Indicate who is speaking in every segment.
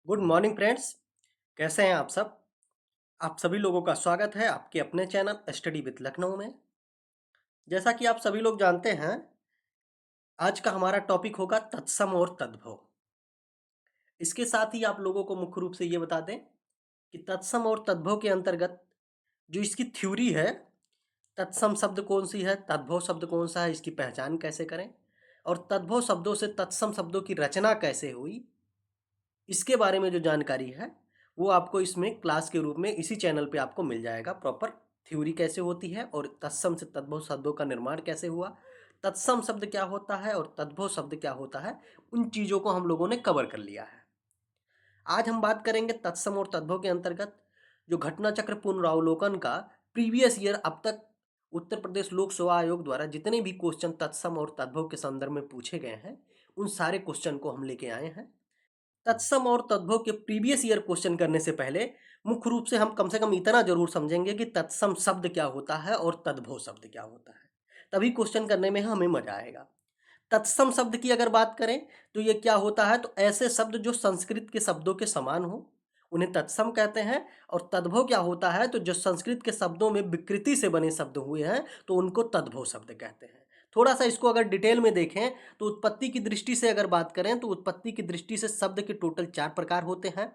Speaker 1: Good morning friends. कैसे हैं आप सब? आप सभी लोगों का स्वागत है आपके अपने चैनल स्टडी विद लखनऊ में। जैसा कि आप सभी लोग जानते हैं, आज का हमारा टॉपिक होगा तत्सम और तद्भव। इसके साथ ही आप लोगों को मुख्य रूप से ये बता दें कि तत्सम और तद्भव के अंतर्गत जो इसकी थ्योरी है, तत्सम शब्द कौन सी है, तद्भव शब्द कौन सा है, इसकी पहचान कैसे करें और तद्भव शब्दों से तत्सम शब्दों की रचना कैसे हुई, इसके बारे में जो जानकारी है वो आपको इसमें क्लास के रूप में इसी चैनल पे आपको मिल जाएगा। प्रॉपर थ्योरी कैसे होती है और तत्सम से तद्भव शब्दों का निर्माण कैसे हुआ, तत्सम शब्द क्या होता है और तद्भव शब्द क्या होता है, उन चीज़ों को हम लोगों ने कवर कर लिया है। आज हम बात करेंगे तत्सम और तद्भव के अंतर्गत जो घटना चक्र पुनरावलोकन का प्रीवियस ईयर अब तक उत्तर प्रदेश लोक सेवा आयोग द्वारा जितने भी क्वेश्चन तत्सम और तद्भव के संदर्भ में पूछे गए हैं, उन सारे क्वेश्चन को हम लेके आए हैं। तत्सम और तद्भव के प्रीवियस ईयर क्वेश्चन करने से पहले मुख्य रूप से कम इतना जरूर समझेंगे कि तत्सम शब्द क्या होता है और तद्भव शब्द क्या होता है, तभी क्वेश्चन करने में हमें मजा आएगा। तत्सम शब्द की अगर बात करें तो ये क्या होता है, तो ऐसे शब्द जो संस्कृत के शब्दों के समान हो उन्हें तत्सम कहते हैं। और तद्भव क्या होता है, तो जो संस्कृत के शब्दों में विकृति से बने शब्द हुए हैं तो उनको तद्भव शब्द कहते हैं। थोड़ा सा इसको अगर डिटेल में देखें तो उत्पत्ति की दृष्टि से अगर बात करें तो उत्पत्ति की दृष्टि से शब्द के टोटल 4 प्रकार होते हैं।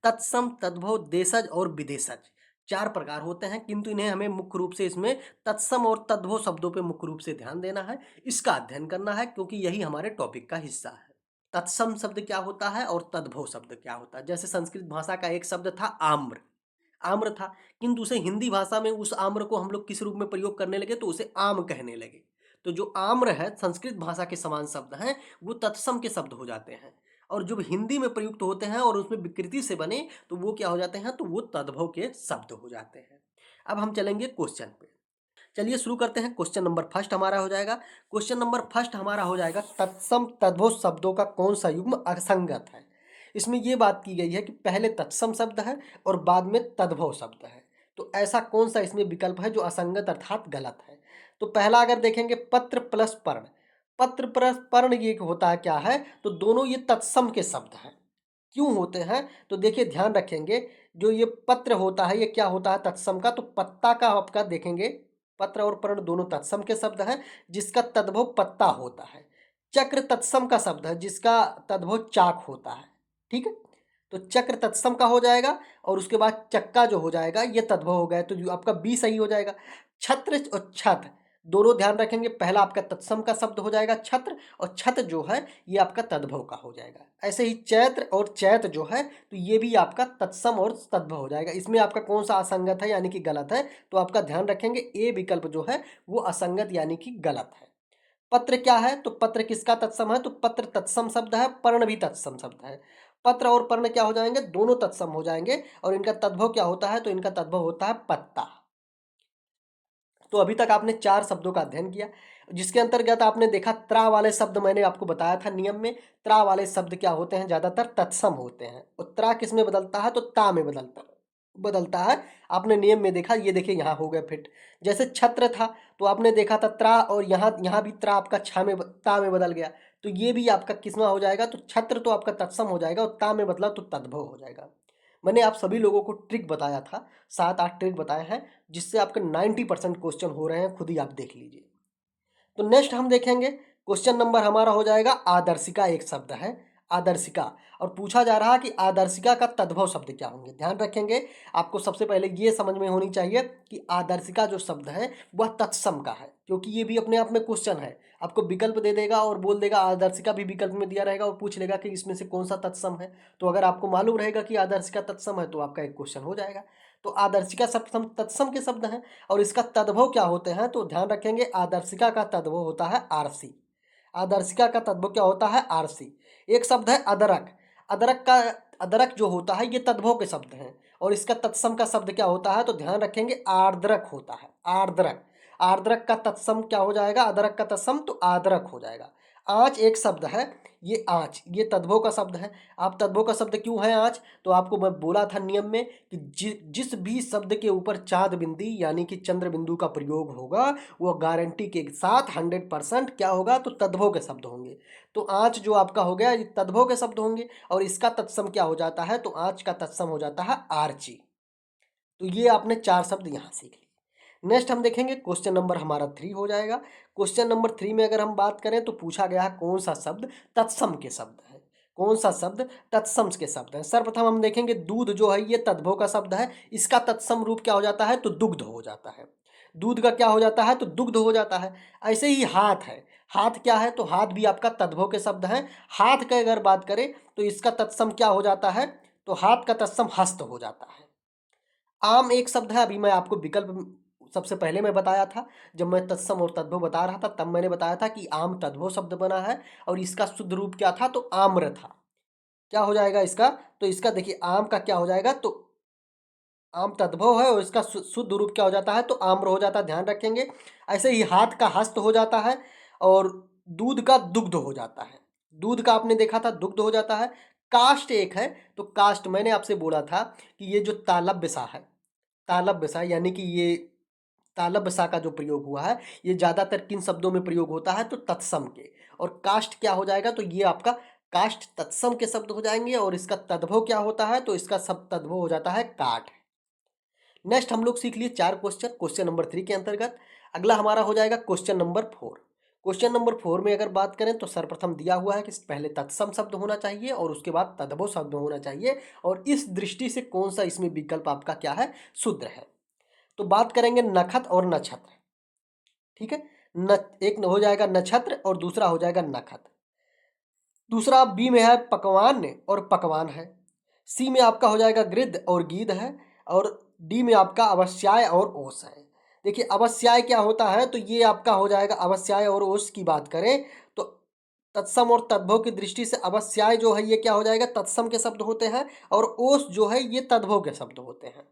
Speaker 1: तत्सम, तद्भव, देशज और विदेशज 4 प्रकार होते हैं, किंतु इन्हें हमें मुख्य रूप से इसमें तत्सम और तद्भव शब्दों पे मुख्य रूप से ध्यान देना है, इसका अध्ययन करना है, क्योंकि यही हमारे टॉपिक का हिस्सा है। तत्सम शब्द क्या होता है और तद्भव शब्द क्या होता है। जैसे संस्कृत भाषा का एक शब्द था आम्र, आम्र था, किंतु उसे हिंदी भाषा में उस आम्र को हम लोग किस रूप में प्रयोग करने लगे, तो उसे आम कहने लगे। तो जो आम्र है संस्कृत भाषा के समान शब्द हैं, वो तत्सम के शब्द हो जाते हैं। और जो हिंदी में प्रयुक्त होते हैं और उसमें विकृति से बने तो वो क्या हो जाते हैं, तो वो तद्भव के शब्द हो जाते हैं। अब हम चलेंगे क्वेश्चन पे। चलिए शुरू करते हैं। क्वेश्चन नंबर फर्स्ट हमारा हो जाएगा, क्वेश्चन नंबर फर्स्ट हमारा हो जाएगा तत्सम तद्भव शब्दों का कौन सा युग्म असंगत है। इसमें यह बात की गई है कि पहले तत्सम शब्द है और बाद में तद्भव शब्द है, तो ऐसा कौन सा इसमें विकल्प है जो असंगत अर्थात गलत है। तो पहला अगर देखेंगे पत्र प्लस पर्ण, पत्र प्लस पर्ण ये होता है क्या है, तो दोनों ये तत्सम के शब्द हैं। क्यों होते हैं, तो देखिए ध्यान रखेंगे, जो ये पत्र होता है ये क्या होता है तत्सम का, तो पत्ता का आपका देखेंगे, पत्र और पर्ण दोनों तत्सम के शब्द हैं जिसका तद्भव पत्ता होता है। चक्र तत्सम का शब्द है जिसका तद्भव चाक होता है। ठीक है, तो चक्र तत्सम का हो जाएगा और उसके बाद चक्का जो हो जाएगा ये तद्भव हो गया, तो जो आपका बी सही हो जाएगा। छत्र और छत दोनों ध्यान रखेंगे, पहला आपका तत्सम का शब्द हो जाएगा छत्र, और छत जो है ये आपका तद्भव का हो जाएगा। ऐसे ही चैत्र और चैत जो है तो ये भी आपका तत्सम और तद्भव हो जाएगा। इसमें आपका कौन सा असंगत है यानी कि गलत है, तो आपका ध्यान रखेंगे ए विकल्प जो है वो असंगत यानी कि गलत है। पत्र क्या है, तो पत्र किसका तत्सम है, तो पत्र तत्सम शब्द है, पर्ण भी तत्सम शब्द है। पत्र और पर्ण क्या हो जाएंगे, दोनों तत्सम हो जाएंगे, और इनका तद्भव क्या होता है, तो इनका तद्भव होता है पत्ता। तो अभी तक आपने 4 शब्दों का अध्ययन किया, जिसके अंतर्गत आपने देखा त्रा वाले शब्द, मैंने आपको बताया था नियम में, त्रा वाले शब्द क्या होते हैं, ज्यादातर तत्सम होते हैं, और त्रा किस में बदलता है, तो ता में बदलता है। आपने नियम में देखा, ये देखिए यहाँ हो गया फिट। जैसे छत्र था तो आपने देखा था त्रा, और यहाँ यहाँ भी त्रा आपका छा में ता में बदल गया, तो ये भी आपका किसमें हो जाएगा, तो छत्र तो आपका तत्सम हो जाएगा और ता में बदला तो तद्भव हो जाएगा। मैंने आप सभी लोगों को ट्रिक बताया था, 7-8 ट्रिक बताए हैं, जिससे आपके 90% क्वेश्चन हो रहे हैं, खुद ही आप देख लीजिए। तो नेक्स्ट हम देखेंगे, क्वेश्चन नंबर हमारा हो जाएगा आदर्शिका, एक शब्द है आदर्शिका, और पूछा जा रहा है कि आदर्शिका का तद्भव शब्द क्या होंगे। ध्यान रखेंगे, आपको सबसे पहले ये समझ में होनी चाहिए कि आदर्शिका जो शब्द है वह तत्सम का है, क्योंकि ये भी अपने आप में क्वेश्चन है, आपको विकल्प दे देगा और बोल देगा, आदर्शिका भी विकल्प में दिया रहेगा और पूछ लेगा कि इसमें से कौन सा तत्सम है। तो अगर आपको मालूम रहेगा कि आदर्शिका तत्सम है तो आपका एक क्वेश्चन हो जाएगा। तो आदर्शिका शब्द तत्सम के शब्द हैं, और इसका तद्भव क्या होते हैं, तो ध्यान रखेंगे आदर्शिका का तद्भव होता है आरसी। आदर्शिका का तद्भव क्या होता है, आरसी। एक शब्द है अदरक, अदरक का अदरक जो होता है ये तद्भव के शब्द हैं, और इसका तत्सम का शब्द क्या होता है, तो ध्यान रखेंगे आर्द्रक होता है, आर्द्रक। आर्द्रक का तत्सम क्या हो जाएगा, अदरक का तत्सम तो आर्द्रक हो जाएगा। आँच एक शब्द है, ये आँच, ये तद्भव का शब्द है। आप तद्भव का शब्द क्यों है आँच? तो आपको मैं बोला था नियम में कि जिस भी शब्द के ऊपर चाँद बिंदी यानी कि चंद्र बिंदु का प्रयोग होगा वो गारंटी के साथ 100% क्या होगा? तो तद्भव के शब्द होंगे। तो आँच जो आपका हो गया ये तद्भव के शब्द होंगे और इसका तत्सम क्या हो जाता है? तो आँच का तत्सम हो जाता है आर्ची। तो ये आपने 4 शब्द यहाँ सीख लिए। नेक्स्ट हम देखेंगे क्वेश्चन नंबर हमारा 3 हो जाएगा। क्वेश्चन नंबर 3 में अगर हम बात करें तो पूछा गया है कौन सा शब्द तत्सम के शब्द है? कौन सा शब्द तत्सम के शब्द है? सर्वप्रथम हम देखेंगे दूध जो है ये तद्भव का शब्द है। इसका तत्सम रूप क्या हो जाता है? तो दुग्ध हो जाता है। दूध का क्या हो जाता है? तो दुग्ध हो जाता है। ऐसे ही हाथ है। हाथ क्या है? तो हाथ भी आपका तद्भव के शब्द है। हाथ की अगर बात करें तो इसका तत्सम क्या हो जाता है? तो हाथ का तत्सम हस्त हो जाता है। आम एक शब्द है, अभी मैं आपको विकल्प सबसे पहले मैं बताया था, जब मैं तत्सम और तद्भव बता रहा था तब मैंने बताया था कि आम तद्भव शब्द बना है और इसका शुद्ध रूप क्या था? तो आम्र था। क्या हो जाएगा इसका? तो इसका देखिए आम का क्या हो जाएगा? तो आम तद्भव है और इसका शुद्ध रूप क्या हो जाता है? तो आम्र हो जाता है, ध्यान रखेंगे। ऐसे ही हाथ का हस्त हो जाता है और दूध का दुग्ध हो जाता है। दूध का आपने देखा था दुग्ध हो जाता है। काष्ठ एक है, तो काष्ठ मैंने आपसे बोला था कि ये जो तालव्य सा है, तालव्य सा यानी कि ये तालव्य सा का जो प्रयोग हुआ है ये ज़्यादातर किन शब्दों में प्रयोग होता है? तो तत्सम के। और काष्ठ क्या हो जाएगा? तो ये आपका काष्ठ तत्सम के शब्द हो जाएंगे और इसका तद्भव क्या होता है? तो इसका सब तद्भव हो जाता है काठ। नेक्स्ट हम लोग सीख लिए 4 क्वेश्चन क्वेश्चन नंबर 3 के अंतर्गत। अगला हमारा हो जाएगा क्वेश्चन नंबर 4। क्वेश्चन नंबर 4 में अगर बात करें तो सर्वप्रथम दिया हुआ है कि पहले तत्सम शब्द होना चाहिए और उसके बाद तद्भव शब्द होना चाहिए और इस दृष्टि से कौन सा इसमें विकल्प आपका क्या है? शूद्र है। तो बात करेंगे नखत और नक्षत्र। ठीक है, न एक हो जाएगा नक्षत्र और दूसरा हो जाएगा नखत। दूसरा बी में है पकवान और पकवान है। सी में आपका हो जाएगा गृद्ध और गीध है और डी में आपका अवस्याय और ओस है। देखिए अवस्याय क्या होता है? तो ये आपका हो जाएगा अवस्याय और ओस की बात करें तो तत्सम और तद्भव की दृष्टि से अवस्याय जो है ये क्या हो जाएगा? तत्सम के शब्द होते हैं और ओस जो है ये तद्भव के शब्द होते हैं।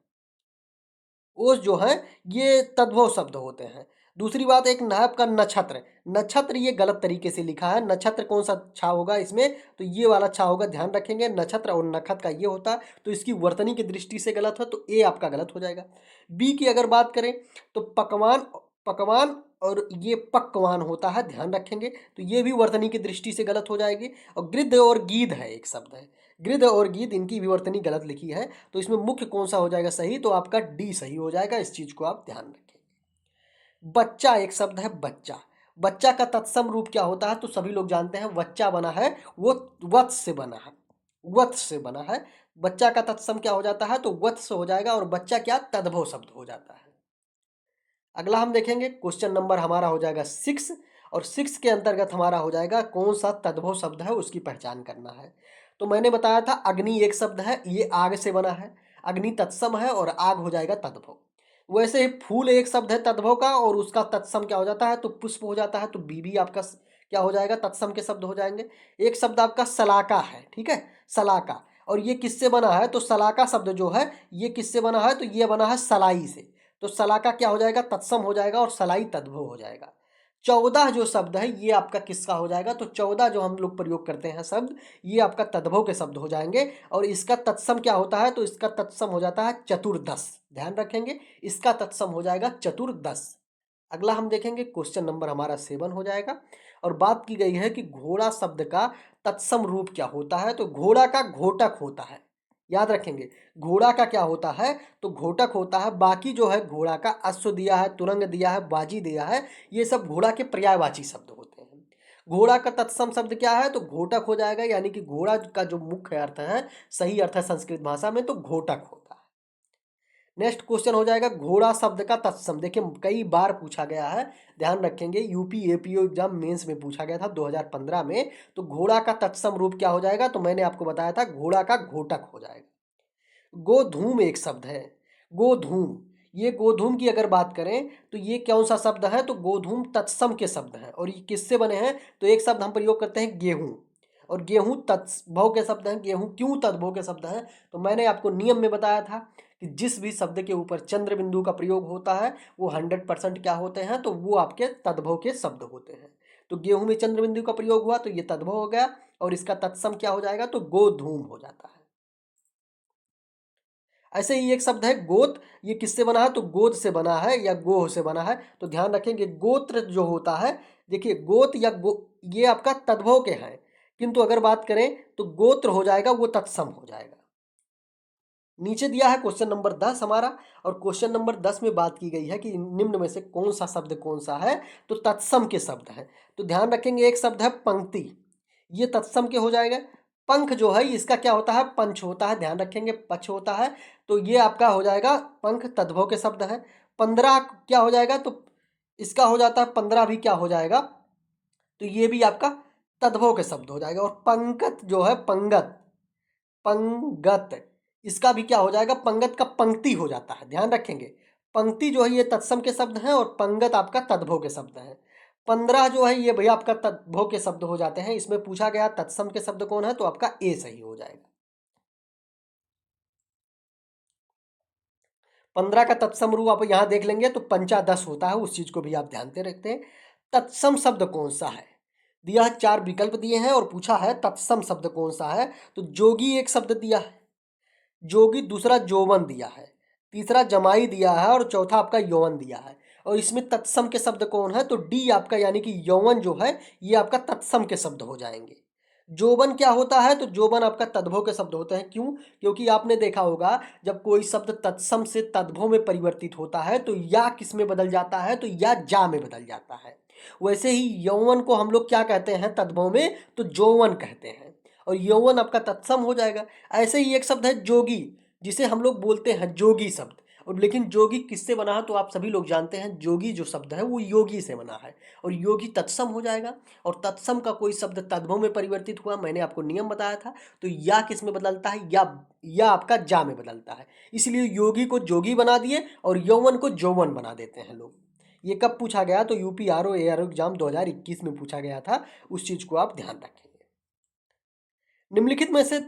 Speaker 1: ओस जो है ये तद्भव शब्द होते हैं। दूसरी बात एक नायब का नक्षत्र। नक्षत्र ये गलत तरीके से लिखा है। नक्षत्र कौन सा छा होगा इसमें? तो ये वाला छा होगा, ध्यान रखेंगे। नक्षत्र और नखत का ये होता है तो इसकी वर्तनी की दृष्टि से गलत है तो ए आपका गलत हो जाएगा। बी की अगर बात करें तो पकवान पकवान और ये पक्वान होता है, ध्यान रखेंगे। तो ये भी वर्तनी की दृष्टि से गलत हो जाएगी। और गृद्ध और गीध है एक शब्द है, गृद्ध और गीध इनकी विवर्तनी गलत लिखी है तो इसमें मुख्य कौन सा हो जाएगा सही? तो आपका डी सही हो जाएगा। इस चीज को आप ध्यान रखें। बच्चा एक शब्द है, बच्चा। बच्चा का तत्सम रूप क्या होता है? तो सभी लोग जानते हैं बच्चा बना है वो वत्स से बना है, वत्स से बना है। बच्चा का तत्सम क्या हो जाता है? तो वत्स हो जाएगा और बच्चा क्या? तद्भव शब्द हो जाता है। अगला हम देखेंगे क्वेश्चन नंबर हमारा हो जाएगा 6 और 6 के अंतर्गत हमारा हो जाएगा कौन सा तद्भव शब्द है उसकी पहचान करना है। तो मैंने बताया था अग्नि एक शब्द है, ये आग से बना है। अग्नि तत्सम है और आग हो जाएगा तद्भव। वैसे ही फूल एक शब्द है तद्भव का और उसका तत्सम क्या हो जाता है? तो पुष्प हो जाता है। तो बीबी आपका क्या हो जाएगा? तत्सम के शब्द हो जाएंगे। एक शब्द आपका सलाका है, ठीक है, सलाका। और ये किससे बना है? तो सलाका शब्द जो है ये किससे बना है? तो ये बना है सलाई से। तो सलाका क्या हो जाएगा? तत्सम हो जाएगा और सलाई तद्भव हो जाएगा। 14 जो शब्द है ये आपका किसका हो जाएगा? तो 14 जो हम लोग प्रयोग करते हैं शब्द ये आपका तद्भव के शब्द हो जाएंगे और इसका तत्सम क्या होता है? तो इसका तत्सम हो जाता है चतुर्दश, ध्यान रखेंगे। इसका तत्सम हो जाएगा चतुर्दश। अगला हम देखेंगे क्वेश्चन नंबर हमारा 7 हो जाएगा और बात की गई है कि घोड़ा शब्द का तत्सम रूप क्या होता है? तो घोड़ा का घोटक होता है, याद रखेंगे। घोड़ा का क्या होता है? तो घोटक होता है। बाकी जो है घोड़ा का अश्व दिया है, तुरंग दिया है, बाजी दिया है, ये सब घोड़ा के पर्यायवाची शब्द होते हैं। घोड़ा का तत्सम शब्द क्या है? तो घोटक हो जाएगा, यानी कि घोड़ा का जो मुख्य अर्थ है, सही अर्थ है संस्कृत भाषा में तो घोटक होता है। नेक्स्ट क्वेश्चन हो जाएगा घोड़ा शब्द का तत्सम। देखिए कई बार पूछा गया है, ध्यान रखेंगे। यूपी एपीओ एग्जाम मेंस में पूछा गया था 2015 में। तो घोड़ा का तत्सम रूप क्या हो जाएगा? तो मैंने आपको बताया था घोड़ा का घोटक हो जाएगा। गोधूम एक शब्द है, गोधूम। ये गोधूम की अगर बात करें तो ये कौन सा शब्द है? तो गोधूम तत्सम के शब्द हैं और ये किससे बने हैं? तो एक शब्द हम प्रयोग करते हैं गेहूं और गेहूं तत्भव के शब्द हैं। गेहूं क्यों तद्भव के शब्द हैं? तो मैंने आपको नियम में बताया था कि जिस भी शब्द के ऊपर चंद्र बिंदु का प्रयोग होता है वो 100% क्या होते हैं? तो वो आपके तद्भव के शब्द होते हैं। तो गेहूं में चंद्र बिंदु का प्रयोग हुआ तो ये तद्भव हो गया और इसका तत्सम क्या हो जाएगा, तो गोधूम हो जाता है। ऐसे ही एक शब्द है गोत, ये किससे बना है, तो गोद से बना है या गोह से बना है। तो ध्यान रखेंगे गोत्र जो होता है, देखिए गोत या ये आपका तद्भव के हैं, किंतु अगर बात करें तो गोत्र हो जाएगा, वो तत्सम हो जाएगा। नीचे दिया है क्वेश्चन नंबर 10 हमारा, और क्वेश्चन नंबर 10 में बात की गई है कि निम्न में से कौन सा शब्द कौन सा है, तो तत्सम के शब्द हैं। तो ध्यान रखेंगे एक शब्द है पंक्ति, ये तत्सम के हो जाएगा। पंख जो है इसका क्या होता है, पंच होता है, ध्यान रखेंगे पच होता है, तो ये आपका हो जाएगा पंख, तद्भव के शब्द है। 15 क्या हो जाएगा, तो इसका हो जाता है 15 भी क्या हो जाएगा, तो ये भी आपका तद्भव के शब्द हो जाएगा। और पंगत जो है, पंगत, पंगत, इसका भी क्या हो जाएगा, पंगत का पंक्ति हो जाता है, ध्यान रखेंगे। पंक्ति जो है ये तत्सम के शब्द हैं, और पंगत आपका तद्भव के शब्द हैं। 15 जो है ये भैया आपका तद्भव के शब्द हो जाते हैं। इसमें पूछा गया तत्सम के शब्द कौन है, तो आपका ए सही हो जाएगा। 15 का तत्सम रूप आप यहाँ देख लेंगे तो पंचादश होता है, उस चीज को भी आप ध्यान से रखते हैं। तत्सम शब्द कौन सा है, दिया है 4 विकल्प दिए हैं और पूछा है तत्सम शब्द कौन सा है। तो जोगी एक शब्द दिया है, जोगी, दूसरा जोवन दिया है, तीसरा जमाई दिया है, और चौथा आपका यौवन दिया है। और इसमें तत्सम के शब्द कौन है, तो डी आपका, यानी कि यौवन जो है ये आपका तत्सम के शब्द हो जाएंगे। जोबन क्या होता है, तो जोबन आपका तद्भव के शब्द होते हैं। क्यों, क्योंकि आपने देखा होगा जब कोई शब्द तत्सम से तद्भव में परिवर्तित होता है तो या किस में बदल जाता है, तो या जा में बदल जाता है। वैसे ही यौवन को हम लोग क्या कहते हैं तद्भव में, तो जौवन कहते हैं, और यौवन आपका तत्सम हो जाएगा। ऐसे ही एक शब्द है जोगी, जिसे हम लोग बोलते हैं जोगी शब्द, और लेकिन जोगी किससे बना है, तो आप सभी लोग जानते हैं जोगी जो शब्द है वो योगी से बना है, और योगी तत्सम हो जाएगा। और तत्सम का कोई शब्द तद्भव में परिवर्तित हुआ, मैंने आपको नियम बताया था, तो या किस में बदलता है, या आपका जा में बदलता है। इसलिए योगी को जोगी बना दिए और यौवन को जौवन बना देते हैं लोग। ये कब पूछा गया, तो यूपी आरओ एआरओ एग्जाम 2021 में पूछा गया था, उस चीज को आप ध्यान रखेंगे। निम्नलिखित में से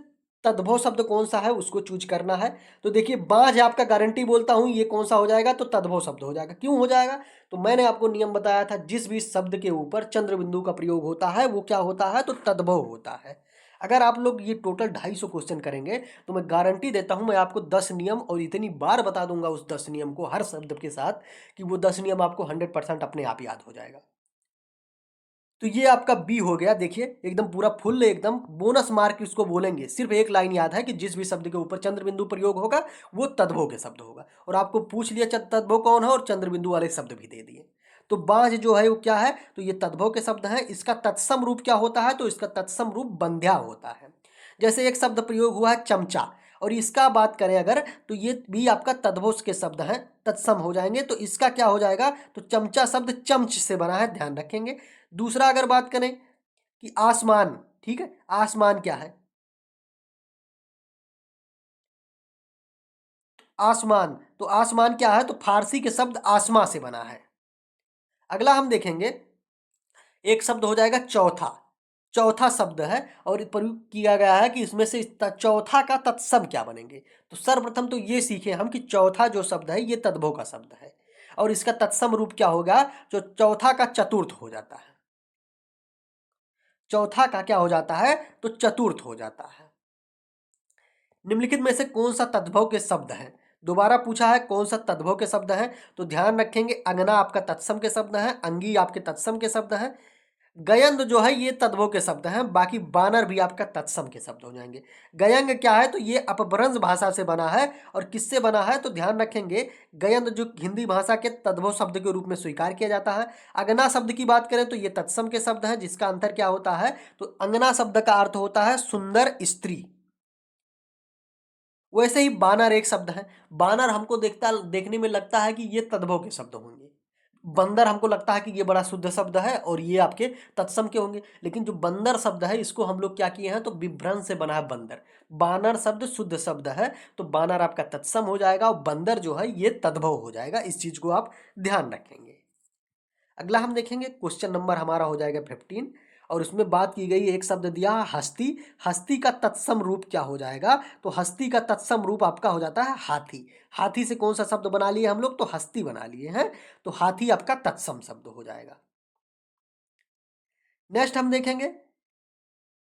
Speaker 1: तद्भव शब्द कौन सा है, उसको चूज करना है। तो देखिए बाज आपका गारंटी बोलता हूं, ये कौन सा हो जाएगा, तो तद्भव शब्द हो जाएगा। क्यों हो जाएगा, तो मैंने आपको नियम बताया था, जिस भी शब्द के ऊपर चंद्र बिंदु का प्रयोग होता है वो क्या होता है, तो तद्भव होता है। अगर आप लोग ये टोटल 250 क्वेश्चन करेंगे तो मैं गारंटी देता हूं, मैं आपको 10 नियम और इतनी बार बता दूंगा उस 10 नियम को हर शब्द के साथ, कि वो 10 नियम आपको 100% अपने आप याद हो जाएगा। तो ये आपका बी हो गया, देखिए एकदम पूरा फुल, एकदम बोनस मार्क इसको बोलेंगे। सिर्फ एक लाइन याद है कि जिस भी शब्द के ऊपर चंद्र बिंदु प्रयोग होगा वो तद्भव के शब्द होगा, और आपको पूछ लिया तद्भव कौन है, और चंद्र बिंदु वाले शब्द भी दे दिए। तो बाज जो है वो क्या है, तो ये तद्भव के शब्द है। इसका तत्सम रूप क्या होता है, तो इसका तत्सम रूप बंध्या होता है। जैसे एक शब्द प्रयोग हुआ है चमचा, और इसका बात करें अगर, तो ये भी आपका तद्भव के शब्द हैं, तत्सम हो जाएंगे। तो इसका क्या हो जाएगा, तो चमचा शब्द चमच से बना है, ध्यान रखेंगे। दूसरा अगर बात करें कि आसमान, ठीक है, आसमान क्या है, आसमान, तो आसमान क्या है, तो फारसी के शब्द आसमा से बना है। अगला हम देखेंगे, एक शब्द हो जाएगा चौथा, चौथा शब्द है, और प्रयोग किया गया है कि इसमें से चौथा का तत्सम क्या बनेंगे। तो सर्वप्रथम तो ये सीखे हम कि चौथा जो शब्द है ये तद्भव का शब्द है, और इसका तत्सम रूप क्या होगा, जो चौथा का चतुर्थ हो जाता है। चौथा का क्या हो जाता है, तो चतुर्थ हो जाता है। निम्नलिखित में से कौन सा तद्भव के शब्द है, दोबारा पूछा है कौन सा तद्भव के शब्द है। तो ध्यान रखेंगे अंगना आपका तत्सम के शब्द है, अंगी आपके तत्सम के शब्द है, गयंग जो है ये तद्भव के शब्द हैं, बाकी बानर भी आपका तत्सम के शब्द हो जाएंगे। गयंग क्या है, तो ये अपभ्रंश भाषा से बना है, और किससे बना है, तो ध्यान रखेंगे गयंग जो हिंदी भाषा के तद्भव शब्द के रूप में स्वीकार किया जाता है। अंगना शब्द की बात करें तो ये तत्सम के शब्द हैं, जिसका अंतर क्या होता है, तो अंगना शब्द का अर्थ होता है सुंदर स्त्री। वैसे ही बानर एक शब्द है, बानर हमको देखने में लगता है कि ये तद्भव के शब्द होंगे। बंदर हमको लगता है कि ये बड़ा शुद्ध शब्द है और ये आपके तत्सम के होंगे, लेकिन जो बंदर शब्द है इसको हम लोग क्या किए हैं, तो विभ्रंश से बना है बंदर। बानर शब्द शुद्ध शब्द है, तो बानर आपका तत्सम हो जाएगा, और बंदर जो है ये तद्भव हो जाएगा। इस चीज को आप ध्यान रखेंगे। अगला हम देखेंगे क्वेश्चन नंबर हमारा हो जाएगा 15, और उसमें बात की गई, एक शब्द दिया है हस्ती, हस्ती का तत्सम रूप क्या हो जाएगा, तो हस्ती का तत्सम रूप आपका हो जाता है हाथी। हाथी से कौन सा शब्द बना लिए हम लोग, तो हस्ती बना लिए हैं, तो हाथी आपका तत्सम शब्द हो जाएगा। नेक्स्ट हम देखेंगे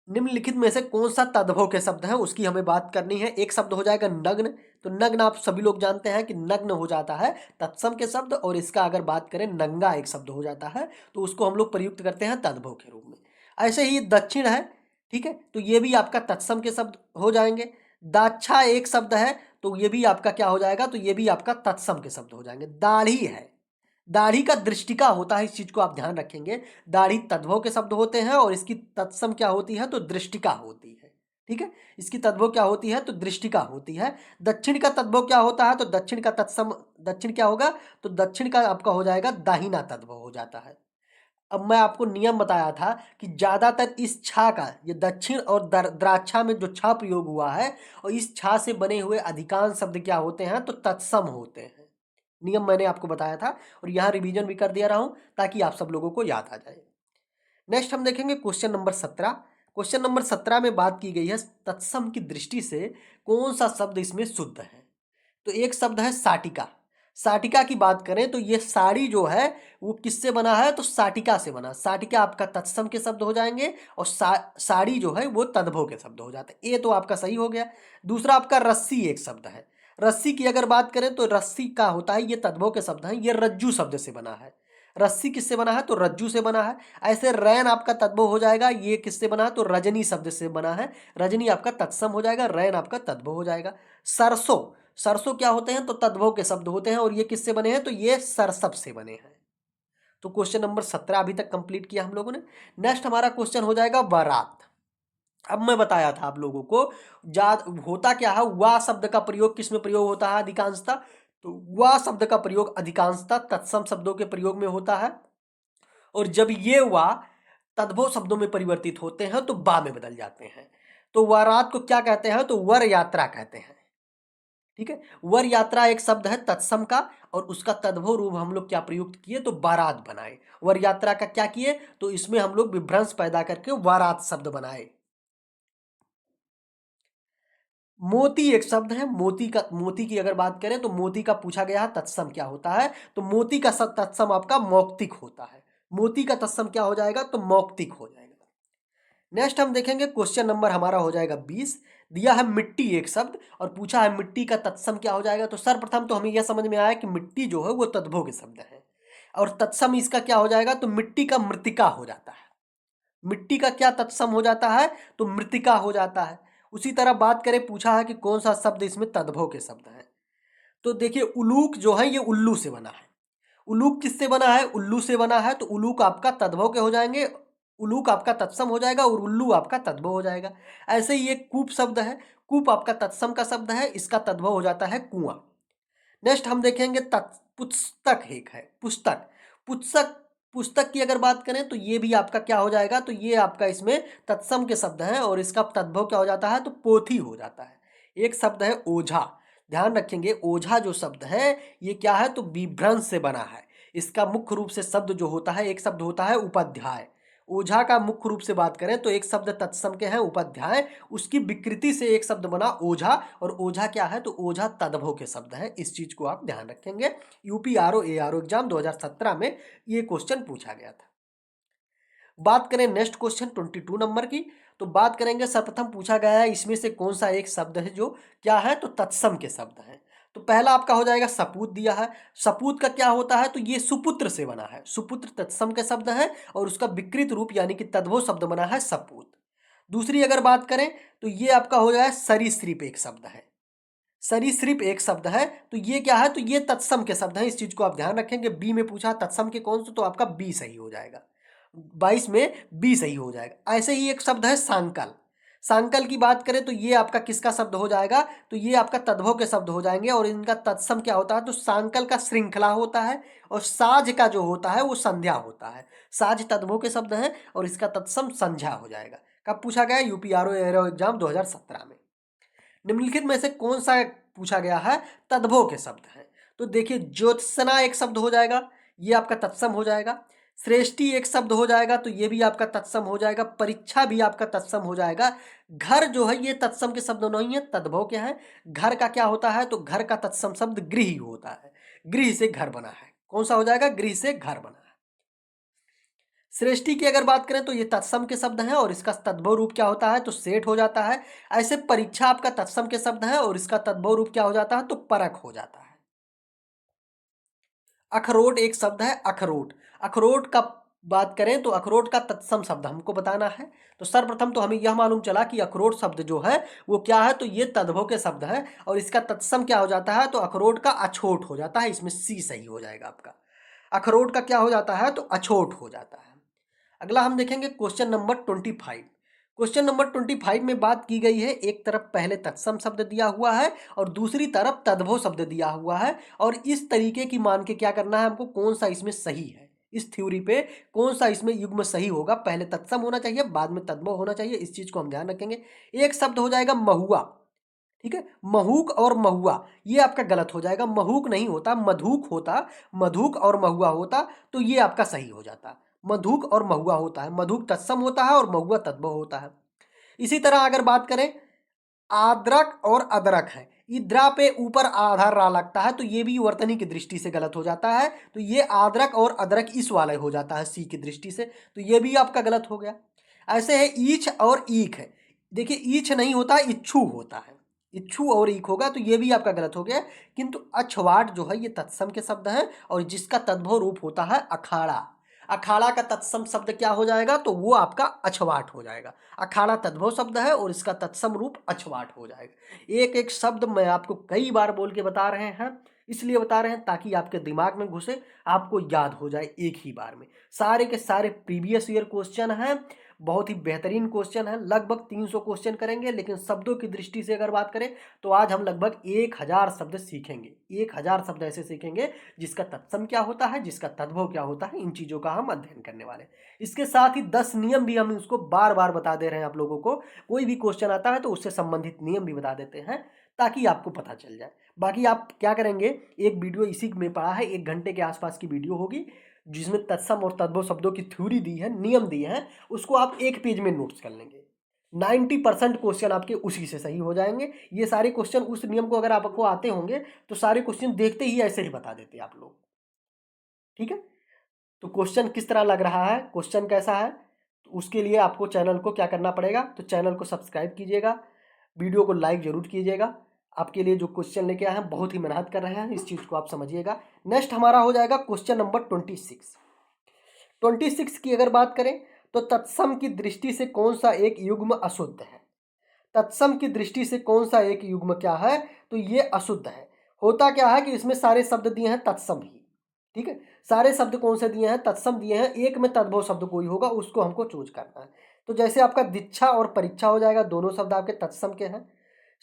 Speaker 1: निम्नलिखित में से कौन सा तद्भव के शब्द है उसकी हमें बात करनी है। एक शब्द हो जाएगा नग्न, तो नग्न आप सभी लोग जानते हैं कि नग्न हो जाता है तत्सम के शब्द, और इसका अगर बात करें नंगा एक शब्द हो जाता है, तो उसको हम लोग प्रयुक्त करते हैं तद्भव के रूप में। ऐसे ही दक्षिण है, ठीक है, तो ये भी आपका तत्सम के शब्द हो जाएंगे। दाक्षा एक शब्द है, तो ये भी आपका क्या हो जाएगा, तो ये भी आपका तत्सम के शब्द हो जाएंगे। दाढ़ी है, दाढ़ी का दृष्टिका होता है, इस चीज को आप ध्यान रखेंगे। दाढ़ी तद्भव के शब्द होते हैं और इसकी तत्सम क्या होती है, तो दृष्टिका होती है। ठीक है, इसकी तद्भव क्या होती है, तो दृष्टिका होती है। दक्षिण का तद्भव क्या होता है, तो दक्षिण का तत्सम, दक्षिण क्या होगा, तो दक्षिण का आपका हो जाएगा दाहिना तद्भव हो जाता है। अब मैं आपको नियम बताया था कि ज्यादातर इस छा का, ये दक्षिण और द्राक्षा में जो छा प्रयोग हुआ है, और इस छा से बने हुए अधिकांश शब्द क्या होते हैं, तो तत्सम होते हैं। नियम मैंने आपको बताया था और यहाँ रिवीजन भी कर दिया रहा हूं ताकि आप सब लोगों को याद आ जाए। नेक्स्ट हम देखेंगे क्वेश्चन नंबर 17। क्वेश्चन नंबर 17 में बात की गई है तत्सम की दृष्टि से कौन सा शब्द इसमें शुद्ध है। तो एक शब्द है साटिका। साटिका की बात करें तो ये साड़ी जो है वो किससे बना है, तो साटिका से बना। साटिका आपका तत्सम के शब्द हो जाएंगे और साड़ी जो है वो तद्भव के शब्द हो जाते हैं। ये तो आपका सही हो गया। दूसरा आपका रस्सी एक शब्द है। रस्सी की अगर बात करें तो रस्सी का होता है, ये तद्भव के शब्द हैं, ये रज्जू शब्द से बना है। रस्सी किससे बना है, तो रज्जू से बना है। ऐसे रैन आपका तद्भव हो जाएगा, ये किससे बना है, तो रजनी शब्द से बना है। रजनी आपका तत्सम हो जाएगा, रैन आपका तद्भव हो जाएगा। सरसों, सरसों क्या होते हैं, तो तद्भव के शब्द होते हैं और ये किससे बने हैं, तो ये सरसप से बने हैं। तो क्वेश्चन नंबर 17 अभी तक कंप्लीट किया हम लोगों ने। नेक्स्ट हमारा क्वेश्चन हो जाएगा बारात। अब मैं बताया था आप लोगों को, जाद होता क्या है, वा शब्द का प्रयोग किस में प्रयोग होता है अधिकांशता, तो वा शब्द का प्रयोग अधिकांशता तत्सम शब्दों के प्रयोग में होता है। और जब ये वा तद्भव शब्दों में परिवर्तित होते हैं तो बा में बदल जाते हैं। तो वारात को क्या कहते हैं, तो वर यात्रा कहते हैं। ठीक है, वर यात्रा एक शब्द है तत्सम का, और उसका तद्भव रूप हम लोग क्या प्रयुक्त किए, तो बारात बनाए। वर यात्रा का क्या किए, तो इसमें हम लोग विभ्रंश पैदा करके वारात शब्द बनाए। मोती एक शब्द है। मोती का, मोती की अगर बात करें तो मोती का पूछा गया है तत्सम क्या होता है, तो मोती का तत्सम आपका मौक्तिक होता है। मोती का तत्सम क्या हो जाएगा, तो मौक्तिक हो जाएगा। नेक्स्ट हम देखेंगे क्वेश्चन नंबर हमारा हो जाएगा 20। दिया है मिट्टी एक शब्द और पूछा है मिट्टी का तत्सम क्या हो जाएगा। तो सर्वप्रथम तो हमें यह समझ में आया कि मिट्टी जो है वो तद्भव के शब्द है, और तत्सम इसका क्या हो जाएगा, तो मिट्टी का मृतिका हो जाता है। मिट्टी का क्या तत्सम हो जाता है, तो मृतिका हो जाता है। उसी तरह बात करें, पूछा है कि कौन सा शब्द इसमें तद्भव के शब्द है। तो देखिए उलूक जो है ये उल्लू से बना है। उलूक किससे बना है, उल्लू से बना है, तो उलूक आपका तद्भव के हो जाएंगे। उलूक आपका तत्सम हो जाएगा और उल्लू आपका तद्भव हो जाएगा। ऐसे ही एक कूप शब्द है। कूप आपका तत्सम का शब्द है, इसका तद्भव हो जाता है कुआं। नेक्स्ट हम देखेंगे पुस्तक एक है, पुस्तक। पुस्तक, पुस्तक की अगर बात करें तो ये भी आपका क्या हो जाएगा, तो ये आपका इसमें तत्सम के शब्द हैं और इसका तद्भव क्या हो जाता है, तो पोथी हो जाता है। एक शब्द है ओझा। ध्यान रखेंगे ओझा जो शब्द है ये क्या है, तो विभ्रंश से बना है। इसका मुख्य रूप से शब्द जो होता है, एक शब्द होता है उपाध्याय। ओझा का मुख्य रूप से बात करें तो एक शब्द तत्सम के हैं उपाध्याय, उसकी विकृति से एक शब्द बना ओझा, और ओझा क्या है, तो ओझा तद्भव के शब्द है। इस चीज को आप ध्यान रखेंगे। यूपी आरओ एआरओ एग्जाम 2017 में ये क्वेश्चन पूछा गया था। बात करें नेक्स्ट क्वेश्चन 22 नंबर की, तो बात करेंगे सर्वप्रथम पूछा गया है इसमें से कौन सा एक शब्द है जो क्या है, तो तत्सम के शब्द है। तो पहला आपका हो जाएगा सपूत दिया है। सपूत का क्या होता है, तो ये सुपुत्र से बना है। सुपुत्र तत्सम के शब्द है और उसका विकृत रूप यानी कि तद्भव शब्द बना है सपूत। दूसरी अगर बात करें तो ये आपका हो जाए सरीसृप एक शब्द है। सरीसृप एक शब्द है, तो ये क्या है, तो ये तत्सम के शब्द हैं। इस चीज को आप ध्यान रखेंगे। बी में पूछा तत्सम के कौन से, तो आपका बी सही हो जाएगा। 22 में बी सही हो जाएगा। ऐसे ही एक शब्द है सांकल। सांकल की बात करें तो ये आपका किसका शब्द हो जाएगा, तो ये आपका तद्भव के शब्द हो जाएंगे और इनका तत्सम क्या होता है, तो सांकल का श्रृंखला होता है और साज का जो होता है वो संध्या होता है। साज तद्भव के शब्द हैं और इसका तत्सम संध्या हो जाएगा। कब पूछा गया, यूपीआरओ एरो एग्जाम 2017 में। निम्नलिखित में से कौन सा पूछा गया है, तद्भव के शब्द हैं। तो देखिए ज्योत्सना एक शब्द हो जाएगा, ये आपका तत्सम हो जाएगा। श्रेष्ठी एक शब्द हो जाएगा, तो ये भी आपका तत्सम हो जाएगा। परीक्षा भी आपका तत्सम हो जाएगा। घर जो है ये तत्सम के शब्द नहीं है, तद्भव के हैं। घर का क्या होता है, तो घर का तत्सम शब्द गृह होता है। गृह से घर बना है, कौन सा हो जाएगा, गृह से घर बना है। श्रेष्ठी की अगर बात करें तो ये तत्सम के शब्द हैं और इसका तद्भव रूप क्या होता है तो सेठ हो जाता है। ऐसे परीक्षा आपका तत्सम के शब्द है और इसका तद्भव रूप क्या हो जाता है तो परक हो जाता है। अखरोट एक शब्द है, अखरोट। अखरोट का बात करें तो अखरोट का तत्सम शब्द हमको बताना है। तो सर्वप्रथम तो हमें यह मालूम चला कि अखरोट शब्द जो है वो क्या है तो ये तद्भव के शब्द है और इसका तत्सम क्या हो जाता है तो अखरोट का अछोट हो जाता है। इसमें सी सही हो जाएगा आपका। अखरोट का क्या हो जाता है तो अछोट हो जाता है। अगला हम देखेंगे क्वेश्चन नंबर 25। क्वेश्चन नंबर 25 में बात की गई है, एक तरफ पहले तत्सम शब्द दिया हुआ है और दूसरी तरफ तद्भव शब्द दिया हुआ है और इस तरीके की मान के क्या करना है हमको, कौन सा इसमें सही है, इस थ्योरी पे कौन सा इसमें युग्म सही होगा। पहले तत्सम होना चाहिए, बाद में तद्भव होना चाहिए, इस चीज को हम ध्यान रखेंगे। एक शब्द हो जाएगा महुआ, ठीक है, महूक और महुआ, ये आपका गलत हो जाएगा। महूक नहीं होता, मधुक होता। मधुक और महुआ होता तो ये आपका सही हो जाता। मधुक और महुआ होता है, मधुक तत्सम होता है और महुआ तद्भव होता है। इसी तरह अगर बात करें आद्रक और अदरक है, इद्रा पे ऊपर आधार रा लगता है तो ये भी वर्तनी की दृष्टि से गलत हो जाता है। तो ये आद्रक और अदरक इस वाले हो जाता है सी की दृष्टि से, तो ये भी आपका गलत हो गया। ऐसे है ईछ और ईख है, देखिए ईछ नहीं होता, इच्छू होता है। इच्छू और ईख होगा तो ये भी आपका गलत हो गया। किंतु अछवाट जो है ये तत्सम के शब्द हैं और जिसका तद्भव रूप होता है अखाड़ा। अखाड़ा का तत्सम शब्द क्या हो जाएगा तो वो आपका अछवाट हो जाएगा। अखाड़ा तद्भव शब्द है और इसका तत्सम रूप अछवाट हो जाएगा। एक एक शब्द मैं आपको कई बार बोल के बता रहे हैं, इसलिए बता रहे हैं ताकि आपके दिमाग में घुसे, आपको याद हो जाए एक ही बार में। सारे के सारे प्रीवियस ईयर क्वेश्चन हैं, बहुत ही बेहतरीन क्वेश्चन है। लगभग 300 क्वेश्चन करेंगे, लेकिन शब्दों की दृष्टि से अगर बात करें तो आज हम लगभग 1000 शब्द सीखेंगे। 1000 शब्द ऐसे सीखेंगे जिसका तत्सम क्या होता है, जिसका तद्भव क्या होता है, इन चीज़ों का हम अध्ययन करने वाले हैं। इसके साथ ही 10 नियम भी हम उसको बार बार बता दे रहे हैं आप लोगों को। कोई भी क्वेश्चन आता है तो उससे संबंधित नियम भी बता देते हैं ताकि आपको पता चल जाए। बाकी आप क्या करेंगे, एक वीडियो इसी में पड़ा है, 1 घंटे के आसपास की वीडियो होगी जिसमें तत्सम और तद्भव शब्दों की थ्योरी दी है, नियम दिए हैं, उसको आप एक पेज में नोट्स कर लेंगे। 90% क्वेश्चन आपके उसी से सही हो जाएंगे। ये सारे क्वेश्चन उस नियम को अगर आपको आते होंगे तो सारे क्वेश्चन देखते ही ऐसे ही बता देते आप लोग, ठीक है। तो क्वेश्चन किस तरह लग रहा है, क्वेश्चन कैसा है, तो उसके लिए आपको चैनल को क्या करना पड़ेगा, तो चैनल को सब्सक्राइब कीजिएगा, वीडियो को लाइक जरूर कीजिएगा। आपके लिए जो क्वेश्चन लेके आए हैं बहुत ही मेहनत कर रहे हैं, इस चीज़ को आप समझिएगा। नेक्स्ट हमारा हो जाएगा क्वेश्चन नंबर 26। 26 की अगर बात करें तो तत्सम की दृष्टि से कौन सा एक युग्म अशुद्ध है। तत्सम की दृष्टि से कौन सा एक युग्म क्या है तो ये अशुद्ध है। होता क्या है कि इसमें सारे शब्द दिए हैं तत्सम ही, ठीक है। सारे शब्द कौन से दिए हैं, तत्सम दिए हैं, एक में तद्भव शब्द कोई होगा उसको हमको चूज करना है। तो जैसे आपका दीक्षा और परीक्षा हो जाएगा, दोनों शब्द आपके तत्सम के हैं।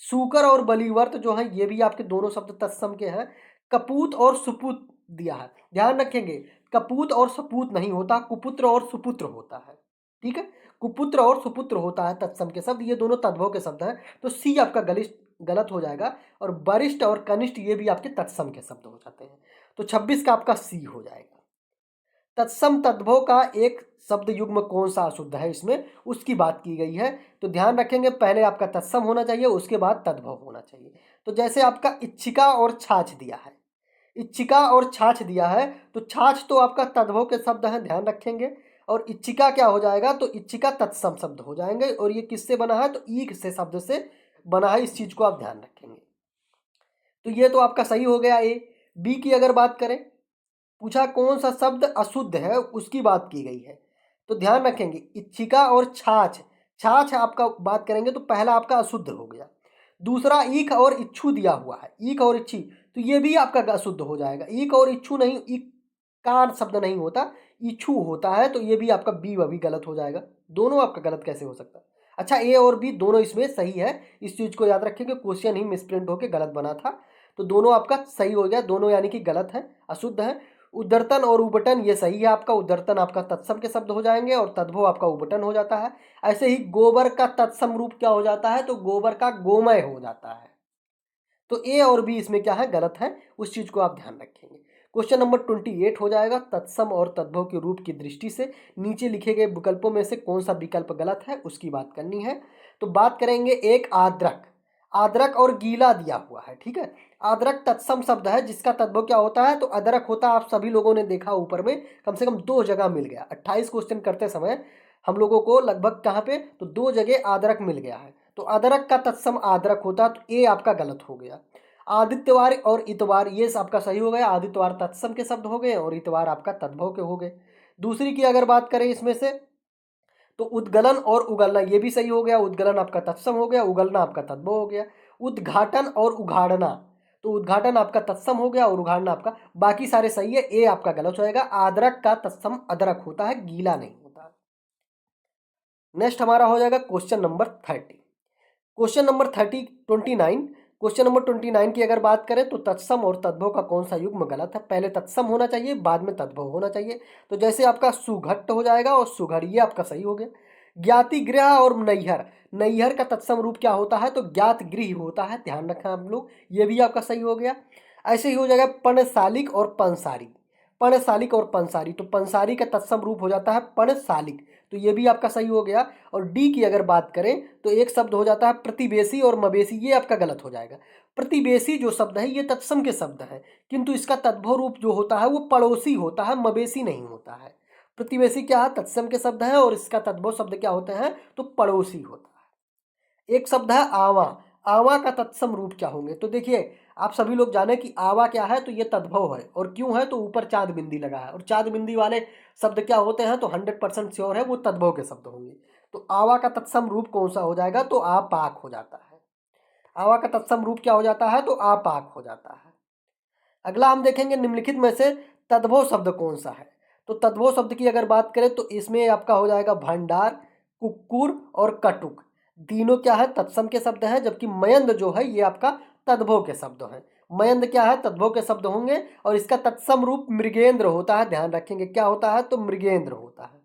Speaker 1: सूकर और बलिवर्त जो है ये भी आपके दोनों शब्द तत्सम के हैं। कपूत और सुपूत दिया है, ध्यान रखेंगे कपूत और सपूत नहीं होता, कुपुत्र और सुपुत्र होता है, ठीक है। कुपुत्र और सुपुत्र होता है तत्सम के शब्द, ये दोनों तद्भव के शब्द हैं। तो सी आपका गलत हो जाएगा और वरिष्ठ और कनिष्ठ ये भी आपके तत्सम के शब्द हो जाते हैं। तो 26 का आपका सी हो जाएगा। तत्सम तद्भव का एक शब्द युग्म कौन सा अशुद्ध है इसमें उसकी बात की गई है। तो ध्यान रखेंगे पहले आपका तत्सम होना चाहिए, उसके बाद तद्भव होना चाहिए। तो जैसे आपका इच्छिका और छाछ दिया है, इच्छिका और छाछ दिया है तो छाछ तो आपका तद्भव के शब्द हैं, ध्यान रखेंगे। और इच्छिका क्या हो जाएगा तो इच्छिका तत्सम शब्द हो जाएंगे और ये किससे बना है तो ईक से शब्द से बना है, इस चीज को आप ध्यान रखेंगे। तो ये तो आपका सही हो गया ए। बी की अगर बात करें, पूछा कौन सा शब्द अशुद्ध है उसकी बात की गई है। तो ध्यान रखेंगे इच्छिका और छाछ, छाछ आपका बात करेंगे तो पहला आपका अशुद्ध हो गया। दूसरा ईख और इच्छू दिया हुआ है, ईख और इच्छी, तो ये भी आपका अशुद्ध हो जाएगा। ईख और इच्छू नहीं, ईकार शब्द नहीं होता, इच्छू होता है, तो ये भी आपका बी भी गलत हो जाएगा। दोनों आपका गलत कैसे हो सकता है। अच्छा ए और बी दोनों इसमें सही है, इस चीज को याद रखेंगे, क्वेश्चन ही मिसप्रिंट होकर गलत बना था। तो दोनों आपका सही हो गया, दोनों यानी कि गलत है, अशुद्ध है। उद्धर्तन और उबटन ये सही है आपका, उद्धर्तन आपका तत्सम के शब्द हो जाएंगे और तद्भव आपका उबटन हो जाता है। ऐसे ही गोबर का तत्सम रूप क्या हो जाता है तो गोबर का गोमय हो जाता है। तो ए और बी इसमें क्या है गलत है, उस चीज को आप ध्यान रखेंगे। क्वेश्चन नंबर 28 हो जाएगा, तत्सम और तद्भव के रूप की दृष्टि से नीचे लिखे गए विकल्पों में से कौन सा विकल्प गलत है उसकी बात करनी है। तो बात करेंगे एक आद्रक। आदरक और गीला दिया हुआ है, ठीक है। आदरक तत्सम शब्द है जिसका तद्भव क्या होता है, तो अदरक होता है। आप सभी लोगों ने देखा ऊपर में कम से कम 2 जगह मिल गया। 28 क्वेश्चन करते समय हम लोगों को लगभग कहाँ पे, तो 2 जगह आदरक मिल गया है। तो अदरक का तत्सम आदरक होता, तो ए आपका गलत हो गया। आदित्यवार और इतवार ये आपका सही हो गया। आदित्यवार तत्सम के शब्द हो गए और इतवार आपका तद्भव के हो गए। दूसरी की अगर बात करें इसमें से, तो उद्गलन और उगलना ये भी सही हो गया। उद्गलन आपका तत्सम हो गया, उगलना आपका तद्भव हो गया। उद्घाटन और उघाड़ना, तो उद्घाटन आपका तत्सम हो गया और उघाड़ना आपका, बाकी सारे सही है। ए आपका गलत हो जाएगा। आदरक का तत्सम अदरक होता है, गीला नहीं होता। नेक्स्ट हमारा हो जाएगा question number 30। Question number 29। Question number 29 की अगर बात करें तो तत्सम और तद्भव का कौन सा युग्म गलत है। पहले तत्सम होना चाहिए, बाद में तद्भव होना चाहिए। तो जैसे आपका सुघट्ट हो जाएगा और सुघड़, ये आपका सही हो गया। ज्ञाति गृह और नैहर, नैहर का तत्सम रूप क्या होता है, तो ज्ञात गृह होता है, ध्यान रखना आप लोग, ये भी आपका सही हो गया। ऐसे ही हो जाएगा पर्णशालिक और पंसारी। पर्णशालिक और पंसारी, तो पंसारी का तत्सम रूप हो जाता है पर्णशालिक, तो ये भी आपका सही हो गया। और डी की अगर बात करें तो एक शब्द हो जाता है प्रतिवेशी और मवेशी, ये आपका गलत हो जाएगा। प्रतिवेशी जो शब्द है ये तत्सम के शब्द है, किंतु इसका तद्भव रूप जो होता है वो पड़ोसी होता है, मवेशी नहीं होता है। प्रतिवेशी क्या है, तत्सम के शब्द है, और इसका तद्भव शब्द क्या होते हैं, तो पड़ोसी होता है। एक शब्द है आवा। आवा का तत्सम रूप क्या होंगे, तो देखिए आप सभी लोग जाने कि आवा क्या है, तो ये तद्भव है। और क्यों है, तो ऊपर चांद बिंदी लगा है, और चांद बिंदी वाले शब्द क्या होते हैं, तो 100% श्योर है वो तद्भव के शब्द होंगे। तो आवा का तत्सम रूप कौन सा हो जाएगा, तो आपाक हो जाता है। आवा का तत्सम रूप क्या हो जाता है, तो आपाक हो जाता है। अगला हम देखेंगे निम्नलिखित में से तद्भव शब्द कौन सा है। तो तद्भव शब्द की अगर बात करें तो इसमें आपका हो जाएगा भंडार, कुक्कुर और कटुक, तीनों क्या है, तत्सम के शब्द हैं। जबकि मयंद जो है ये आपका तद्भव के शब्द हैं। मयंद क्या है, तद्भव के शब्द होंगे, और इसका तत्सम रूप मृगेंद्र होता है, ध्यान रखेंगे क्या होता है, तो मृगेंद्र होता है।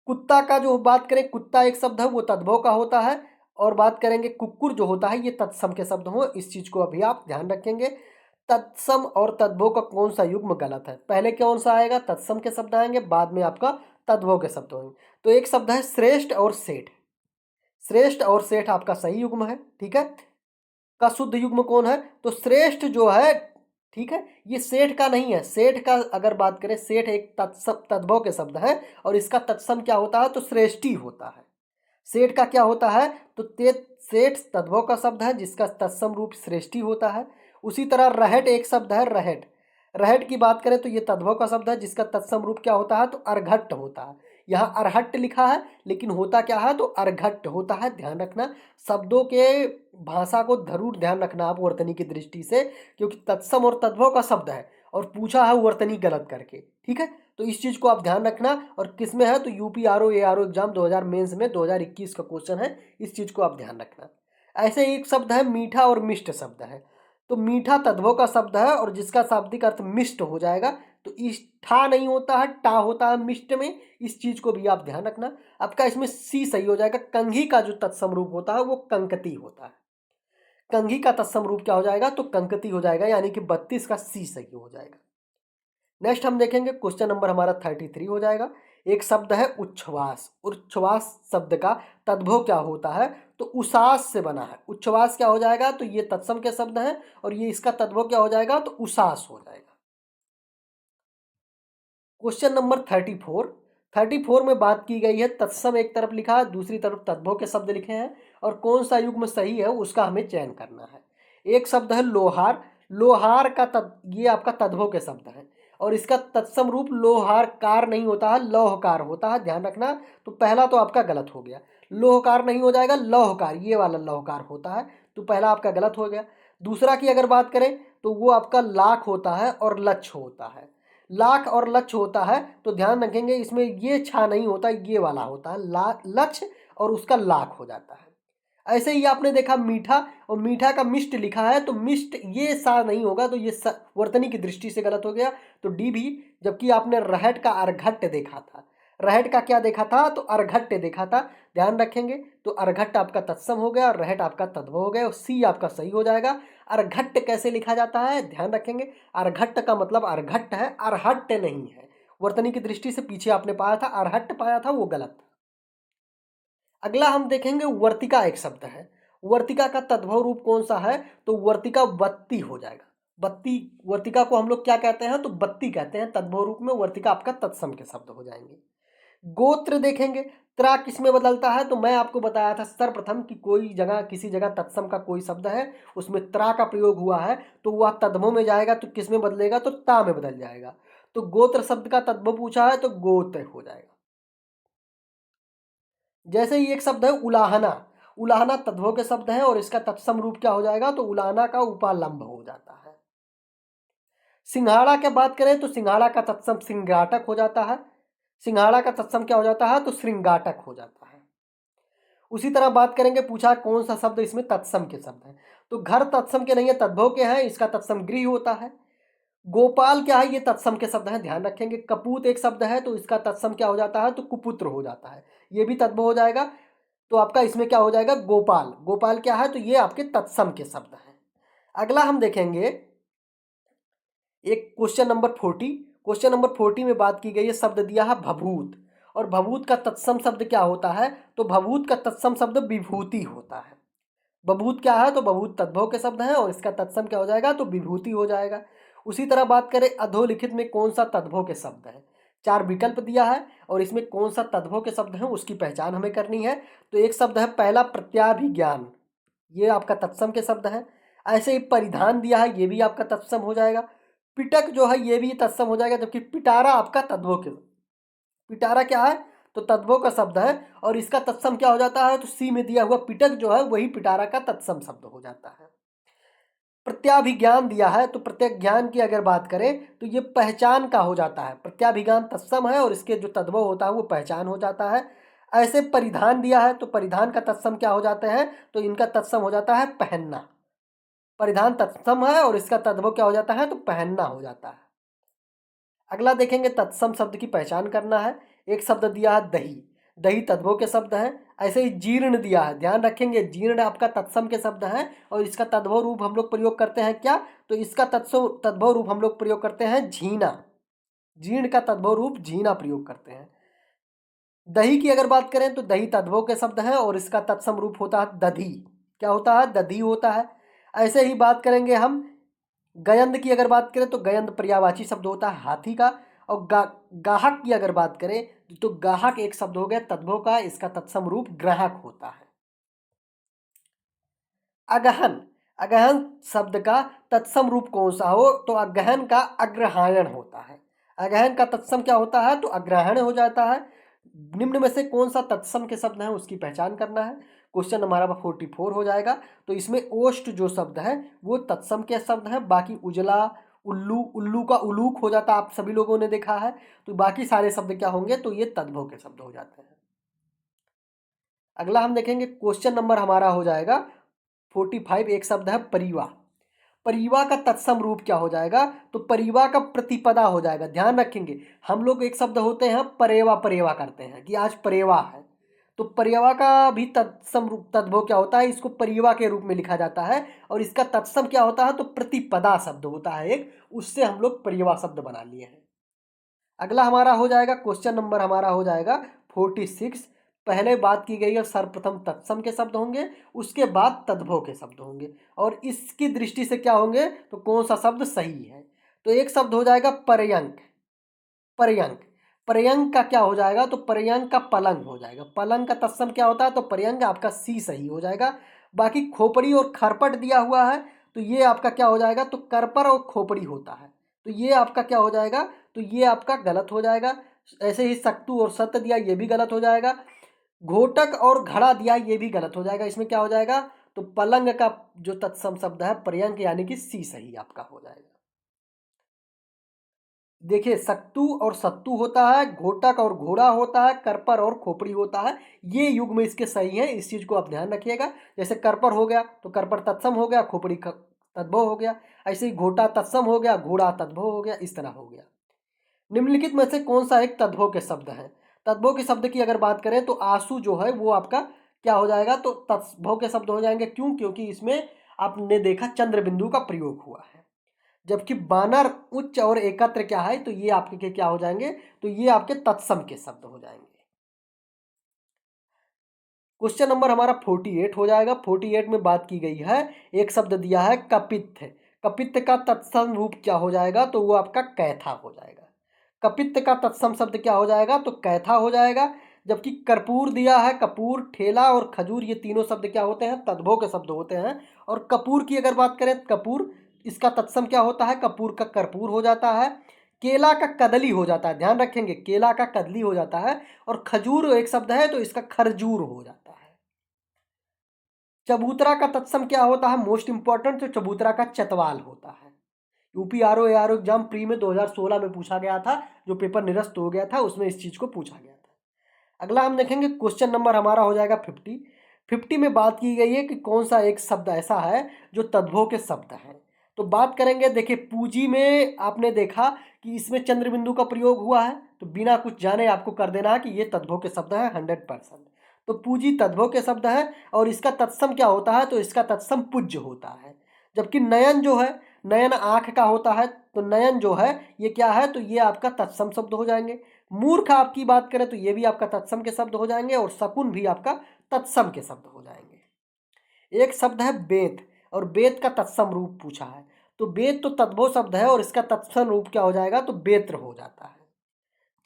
Speaker 1: कुत्ता का जो बात करें, कुत्ता एक शब्द है वो तद्भव का होता है। और बात करेंगे कुक्कुर जो होता है ये तत्सम के शब्द हो, इस चीज को अभी आप ध्यान रखेंगे। तत्सम और तद्भव का कौन सा युग्म गलत है, पहले कौन सा आएगा, तत्सम के शब्द आएंगे, बाद में आपका तद्भव के शब्द होंगे। तो एक शब्द है श्रेष्ठ और सेठ। श्रेष्ठ और सेठ आपका सही युग्म है, ठीक है। का शुद्ध युग्म कौन है, तो श्रेष्ठ जो है, ठीक है, ये सेठ का नहीं है। सेठ का अगर बात करें, सेठ एक तत्सम तद्भव के शब्द है, और इसका तत्सम क्या होता है, तो श्रेष्ठी होता है। सेठ का क्या होता है, तो सेठ तद्भव का शब्द है जिसका तत्सम रूप श्रेष्ठी होता है। उसी तरह रहट एक शब्द है, रहट। रहट की बात करें तो ये तद्भव का शब्द है जिसका तत्सम रूप क्या होता है, तो अर्घट्ट होता है। यहाँ अरहट्ट लिखा है लेकिन होता क्या है, तो अर्घट्ट होता है, ध्यान रखना। शब्दों के भाषा को जरूर ध्यान रखना आप वर्तनी की दृष्टि से, क्योंकि तत्सम और तद्भव का शब्द है और पूछा है वर्तनी गलत करके, ठीक है। तो इस चीज को आप ध्यान रखना। और किस में है, तो UP RO ARO exam 2000 mains में 2021 का क्वेश्चन है, इस चीज को आप ध्यान रखना। ऐसे एक शब्द है मीठा और मिष्ट शब्द है। तो मीठा तद्भव का शब्द है और जिसका शाब्दिक अर्थ मिष्ट हो जाएगा। तो इस ठा नहीं होता है, टा होता है मिष्ट में, इस चीज को भी आप ध्यान रखना। आपका इसमें सी सही हो जाएगा। कंघी का जो तत्सम रूप होता है वो कंकती होता है। कंघी का तत्सम रूप क्या हो जाएगा, तो कंकती हो जाएगा, यानी कि 32 का सी सही हो जाएगा। नेक्स्ट हम देखेंगे क्वेश्चन नंबर हमारा 33 हो जाएगा। एक शब्द है उच्छ्वास। उच्छ्वास शब्द का तद्भव क्या होता है, तो उसास से बना है। उच्छ्वास क्या हो जाएगा, तो ये तत्सम के शब्द हैं, और ये इसका तद्भव क्या हो जाएगा, तो उसास हो जाएगा। क्वेश्चन नंबर 34 में बात की गई है, तत्सम एक तरफ लिखा है, दूसरी तरफ तद्भव के शब्द लिखे हैं, और कौन सा युग्म सही है उसका हमें चयन करना है। एक शब्द है लोहार। लोहार का ये आपका तद्भव के शब्द है, और इसका तत्सम रूप लोहार कार नहीं होता है, लौहकार होता है, ध्यान रखना। तो पहला तो आपका गलत हो गया, लोहकार नहीं हो जाएगा, लौहकार, ये वाला लौहकार होता है, तो पहला आपका गलत हो गया। दूसरा की अगर बात करें तो वो आपका लाख होता है और लक्ष्य होता है। लाख और लक्ष्य होता है, तो ध्यान रखेंगे इसमें ये छा नहीं होता, ये वाला होता है लक्ष्य, और उसका लाख हो जाता है। ऐसे ही आपने देखा मीठा, और मीठा का मिष्ट लिखा है, तो मिष्ट ये सा नहीं होगा, तो ये वर्तनी की दृष्टि से गलत हो गया, तो डी भी। जबकि आपने रहट का अर्घट्ट देखा था, रहट का क्या देखा था, तो अर्घट्ट देखा था, ध्यान रखेंगे। तो अर्घट्ट आपका तत्सम हो गया और रहट आपका तद्भव हो गया, और सी आपका सही हो जाएगा। अर्घट्ट कैसे लिखा जाता है, ध्यान रखेंगे। अर्घट्ट का मतलब अर्घट्ट है, अर्हट्ट नहीं है। वर्तनी की दृष्टि से पीछे आपने पाया था अर्हट्ट पाया था, वो गलत था। अगला हम देखेंगे वर्तिका एक शब्द है। वर्तिका का तद्भव रूप कौन सा है? तो वर्तिका बत्ती हो जाएगा। बत्ती, वर्तिका को हम लोग क्या कहते हैं? तो बत्ती कहते हैं। तद्भव रूप में वर्तिका आपका तत्सम के शब्द हो जाएंगे। गोत्र देखेंगे, त्रा किसमें बदलता है? तो मैं आपको बताया था सर्वप्रथम कि कोई जगह, किसी जगह तत्सम का कोई शब्द है, उसमें त्रा का प्रयोग हुआ है, तो वह तद्भव में जाएगा तो किस में बदलेगा? तो ता में बदल जाएगा। तो गोत्र शब्द का तद्भव पूछा है तो गोत्र हो जाएगा। जैसे ही एक शब्द है उलाहना, उलाहना तद्भव के शब्द है और इसका तत्सम रूप क्या हो जाएगा? तो उलाहना का उपालंब हो जाता है। सिंघाड़ा की बात करें तो सिंघाड़ा का तत्सम सिंगाटक हो जाता है। सिंघाड़ा का तत्सम क्या हो जाता है? तो श्रृंगाटक हो जाता है। उसी तरह बात करेंगे, पूछा कौन सा शब्द इसमें तत्सम के शब्द हैं? तो घर तत्सम के नहीं है, तद्भव के हैं, इसका तत्सम गृह होता है। गोपाल क्या है? ये तत्सम के शब्द हैं, ध्यान रखेंगे। कपूत एक शब्द है तो इसका तत्सम क्या हो जाता है? तो कुपुत्र हो जाता है, ये भी तद्भव हो जाएगा। तो आपका इसमें क्या हो जाएगा? गोपाल। गोपाल क्या है? तो ये आपके तत्सम के शब्द हैं। अगला हम देखेंगे एक क्वेश्चन नंबर 40। क्वेश्चन नंबर 40 में बात की गई है, शब्द दिया है भभूत, और भभूत का तत्सम शब्द क्या होता है? तो भभूत का तत्सम शब्द विभूति होता है। बभूत क्या है? तो बभूत तद्भव के शब्द हैं और इसका तत्सम क्या हो जाएगा? तो विभूति हो जाएगा। उसी तरह बात करें अधोलिखित में कौन सा तद्भव के शब्द है? 4 विकल्प दिया है और इसमें कौन सा तद्भव के शब्द हैं उसकी पहचान हमें करनी है। तो एक शब्द है पहला प्रत्याभिज्ञान, ये आपका तत्सम के शब्द है। ऐसे ही परिधान दिया है, ये भी आपका तत्सम हो जाएगा। पिटक जो है ये भी तत्सम हो जाएगा, जबकि पिटारा आपका तद्भव के, पिटारा क्या है? तो तद्भव का शब्द है और इसका तत्सम क्या हो जाता है? तो सी में दिया हुआ पिटक जो है वही पिटारा का तत्सम शब्द हो जाता है। प्रत्याभिज्ञान दिया है तो प्रत्यज्ञान की अगर बात करें तो ये पहचान का हो जाता है। प्रत्याभिज्ञान तत्सम है और इसके जो तद्भव होता है वो पहचान हो जाता है। ऐसे परिधान दिया है तो परिधान का तत्सम क्या हो जाते हैं? तो इनका तत्सम हो जाता है पहनना। परिधान तत्सम है और इसका तद्भव क्या हो जाता है? तो पहनना हो जाता है। अगला देखेंगे, तत्सम शब्द की पहचान करना है। एक शब्द दिया है दही, दही तद्भव के शब्द हैं। ऐसे ही जीर्ण दिया है, ध्यान रखेंगे जीर्ण आपका तत्सम के शब्द हैं और इसका तद्भव रूप हम लोग प्रयोग करते हैं क्या? तो इसका तद्भव रूप हम लोग प्रयोग करते हैं झीना। जीर्ण का तद्भव रूप झीना प्रयोग करते हैं। दही की अगर बात करें तो दही तद्भव के शब्द हैं और इसका तत्सम रूप होता है दधी। क्या होता है? दधी होता है। ऐसे ही बात करेंगे हम गयंद की अगर बात करें तो गयंद पर्यायवाची शब्द होता है हाथी का। और गाहक की अगर बात करें तो गाहक एक शब्द हो गया तद्भव का, इसका तत्सम रूप ग्राहक होता है। अगहन, अगहन शब्द का तत्सम रूप कौन सा हो? तो अगहन का अग्रहायण होता है। अगहन का तत्सम क्या होता है? तो अग्रहण हो जाता है। निम्न में से कौन सा तत्सम के शब्द हैं उसकी पहचान करना है। क्वेश्चन हमारा 44 हो जाएगा। तो इसमें ओष्ठ जो शब्द है वो तत्सम के शब्द हैं। बाकी उजला, उल्लू, उल्लू का उलूक हो जाता है, आप सभी लोगों ने देखा है। तो बाकी सारे शब्द क्या होंगे? तो ये तद्भव के शब्द हो जाते हैं। अगला हम देखेंगे, क्वेश्चन नंबर हमारा हो जाएगा 45। एक शब्द है परिवा, परिवा का तत्सम रूप क्या हो जाएगा? तो परिवा का प्रतिपदा हो जाएगा। ध्यान रखेंगे, हम लोग एक शब्द होते हैं परेवा, परेवा करते हैं कि आज परेवा है, तो परेवा का भी तत्सम रूप तद्भव क्या होता है? इसको परिवा के रूप में लिखा जाता है और इसका तत्सम क्या होता है? तो प्रतिपदा शब्द होता है एक, उससे हम लोग परिवा शब्द बना लिए हैं। अगला हमारा हो जाएगा, क्वेश्चन नंबर हमारा हो जाएगा 46। पहले बात की गई है सर्वप्रथम तत्सम के शब्द होंगे, उसके बाद तद्भव के शब्द होंगे और इसकी दृष्टि से क्या होंगे? तो कौन सा शब्द सही है? तो एक शब्द हो जाएगा पर्यंक, पर्यंक। पर्यंक का क्या हो जाएगा? तो पर्यंक का पलंग हो जाएगा। पलंग का तत्सम क्या होता है? तो पर्यंक, आपका सी सही हो जाएगा। बाकी खोपड़ी और खरपट दिया हुआ है तो ये आपका क्या हो जाएगा? तो करपर और खोपड़ी होता है, तो ये आपका क्या हो जाएगा? तो ये आपका गलत हो जाएगा। ऐसे ही सक्तु और सत्य दिया, ये भी गलत हो जाएगा। घोटक और घड़ा दिया, ये भी गलत हो जाएगा। इसमें क्या हो जाएगा? तो पलंग का जो तत्सम शब्द है पर्यंक, यानी कि सी सही आपका हो जाएगा। देखिए, सक्तु और सत्तू होता है, घोटक और घोड़ा होता है, करपर और खोपड़ी होता है। ये युग में इसके सही है, इस चीज को आप ध्यान रखिएगा। जैसे करपर हो गया तो करपर तत्सम हो गया, खोपड़ी तद्भव हो गया। ऐसे ही घोटा तत्सम हो गया, घोड़ा तद्भव हो गया, इस तरह हो गया। निम्नलिखित में से कौन सा एक तद्भव के शब्द है? तद्भव के शब्द की अगर बात करें तो आंसू जो है वो आपका क्या हो जाएगा? तो तद्भव के शब्द हो जाएंगे। क्यों? क्योंकि इसमें आपने देखा चंद्र बिंदु का प्रयोग हुआ है। जबकि बानर, उच्च और एकत्र क्या है? तो ये आपके क्या हो जाएंगे? तो ये आपके तत्सम के शब्द हो जाएंगे। क्वेश्चन नंबर हमारा 48 हो जाएगा। 48 में बात की गई है, एक शब्द दिया है कपित्थ। कपित्थ का तत्सम रूप क्या हो जाएगा, तो वो आपका कैथा हो जाएगा। कपित्थ का तत्सम शब्द क्या हो जाएगा, तो कैथा हो जाएगा। जबकि कर्पूर दिया है, कपूर, ठेला और खजूर, ये तीनों शब्द क्या होते हैं, तद्भव के शब्द होते हैं। और कपूर की अगर बात करें, कपूर, इसका तत्सम क्या होता है, कपूर का कर्पूर हो जाता है। केला का कदली हो जाता है, ध्यान रखेंगे, केला का कदली हो जाता है। और खजूर एक शब्द है तो इसका खरजूर हो जाता है। चबूतरा का तत्सम क्या होता है, मोस्ट इंपॉर्टेंट, तो चबूतरा का चतवाल होता है। UP RO ARO exam pre में 2016 में पूछा गया था, जो पेपर निरस्त हो गया था, उसमें इस चीज को पूछा गया था। अगला हम देखेंगे, क्वेश्चन नंबर हमारा हो जाएगा 50। 50 में बात की गई है कि कौन सा एक शब्द ऐसा है जो तद्भव के शब्द है। तो बात करेंगे, देखिए पूंजी में आपने देखा कि इसमें चंद्र बिंदु का प्रयोग हुआ है, तो बिना कुछ जाने आपको कर देना है कि ये तद्भव के शब्द है 100%। तो पूंजी तद्भव के शब्द है और इसका तत्सम क्या होता है, तो इसका तत्सम पूज्य होता है। जबकि नयन जो है, नयन आंख का होता है, तो नयन जो है ये क्या है, तो ये आपका तत्सम शब्द हो जाएंगे। मूर्ख आपकी बात करें तो ये भी आपका तत्सम के शब्द हो जाएंगे, और शकुन भी आपका तत्सम के शब्द हो जाएंगे। एक शब्द है बेत, और बेत का तत्सम रूप पूछा है, तो बेत तो तद्भव शब्द है और इसका तत्सम रूप क्या हो जाएगा, तो बेत्र हो जाता है।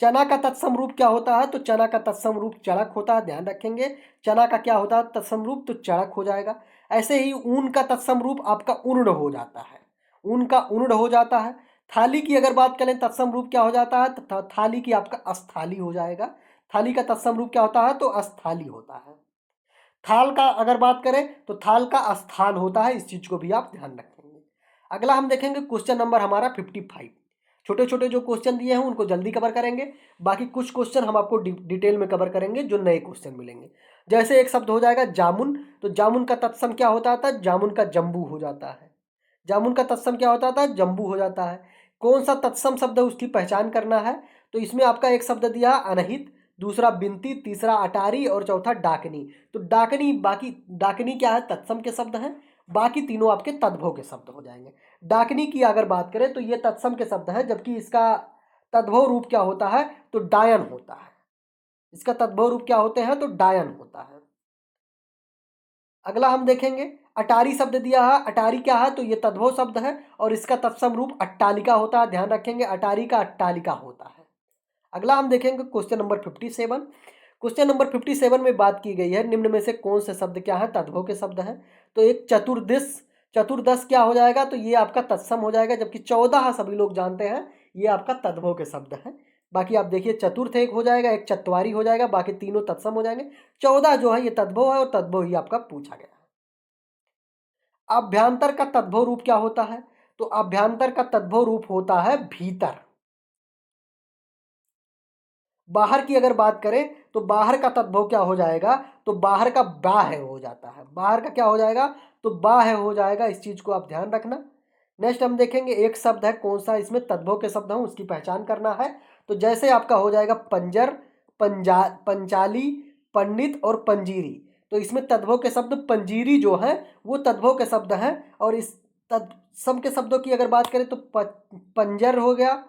Speaker 1: चना का तत्सम रूप क्या होता है, तो चना का तत्सम रूप चड़क होता है, ध्यान रखेंगे। चना का क्या होता है तत्सम रूप, तो चड़क हो जाएगा। ऐसे ही ऊन का तत्सम रूप आपका उर्ण हो जाता है, ऊन का उर्ण हो जाता है। थाली की अगर बात करें, तत्सम रूप क्या हो जाता है, तो थाली की आपका अस्थाली हो जाएगा। थाली का तत्सम रूप क्या होता है, तो अस्थाली होता है। थाल का अगर बात करें तो थाल का स्थान होता है, इस चीज को भी आप ध्यान रखेंगे। अगला हम देखेंगे क्वेश्चन नंबर हमारा 55। छोटे छोटे जो क्वेश्चन दिए हैं उनको जल्दी कवर करेंगे, बाकी कुछ क्वेश्चन हम आपको डिटेल में कवर करेंगे जो नए क्वेश्चन मिलेंगे। जैसे एक शब्द हो जाएगा जामुन, तो जामुन का तत्सम क्या होता था, जामुन का जम्बू हो जाता है। जामुन का तत्सम क्या होता था, जम्बू हो जाता है। कौन सा तत्सम शब्द है उसकी पहचान करना है, तो इसमें आपका एक शब्द दिया अनहित, दूसरा बिनती, तीसरा अटारी और चौथा डाकनी। तो डाकनी, बाकी डाकनी क्या है, तत्सम के शब्द हैं, बाकी तीनों आपके तद्भव के शब्द हो जाएंगे। डाकनी की अगर बात करें तो ये तत्सम के शब्द है, जबकि इसका तद्भव रूप क्या होता है, तो डायन होता है। इसका तद्भव रूप क्या होते हैं, तो डायन होता है। अगला हम देखेंगे, अटारी शब्द दिया है, अटारी क्या है, तो ये तद्भव शब्द है और इसका तत्सम रूप अट्टालिका होता है, ध्यान रखेंगे, अटारी का अट्टालिका होता है। अगला हम देखेंगे क्वेश्चन नंबर 57। क्वेश्चन नंबर 57 में बात की गई है, निम्न में से कौन से शब्द क्या है, तद्भव के शब्द हैं। तो एक चतुर्दश, चतुर्दश क्या हो जाएगा, तो ये आपका तत्सम हो जाएगा। जबकि 14 सभी लोग जानते हैं, ये आपका तद्भव के शब्द हैं। बाकी आप देखिए, चतुर्थ एक हो जाएगा, एक चतवारी हो जाएगा, बाकी तीनों तत्सम हो जाएंगे। 14 जो है ये तद्भव है और तद्भव ही आपका पूछा गया है। अभ्यांतर का तद्भव रूप क्या होता है, तो अभ्यांतर का तद्भव रूप होता है भीतर। बाहर की अगर बात करें तो बाहर का तद्भव क्या हो जाएगा, तो बाहर का बाह्य हो जाता है। बाहर का क्या हो जाएगा, तो बाह्य हो जाएगा, इस चीज को आप ध्यान रखना। नेक्स्ट हम देखेंगे, एक शब्द है, कौन सा इसमें तद्भव के शब्द हैं उसकी पहचान करना है। तो जैसे आपका हो जाएगा पंजर, पंचाली, पंडित और पंजीरी। तो इसमें तद्भव के शब्द पंजीरी जो है वो तद्भव के शब्द हैं। और इस तत्सम के शब्दों की अगर बात करें तो पंजर हो गया,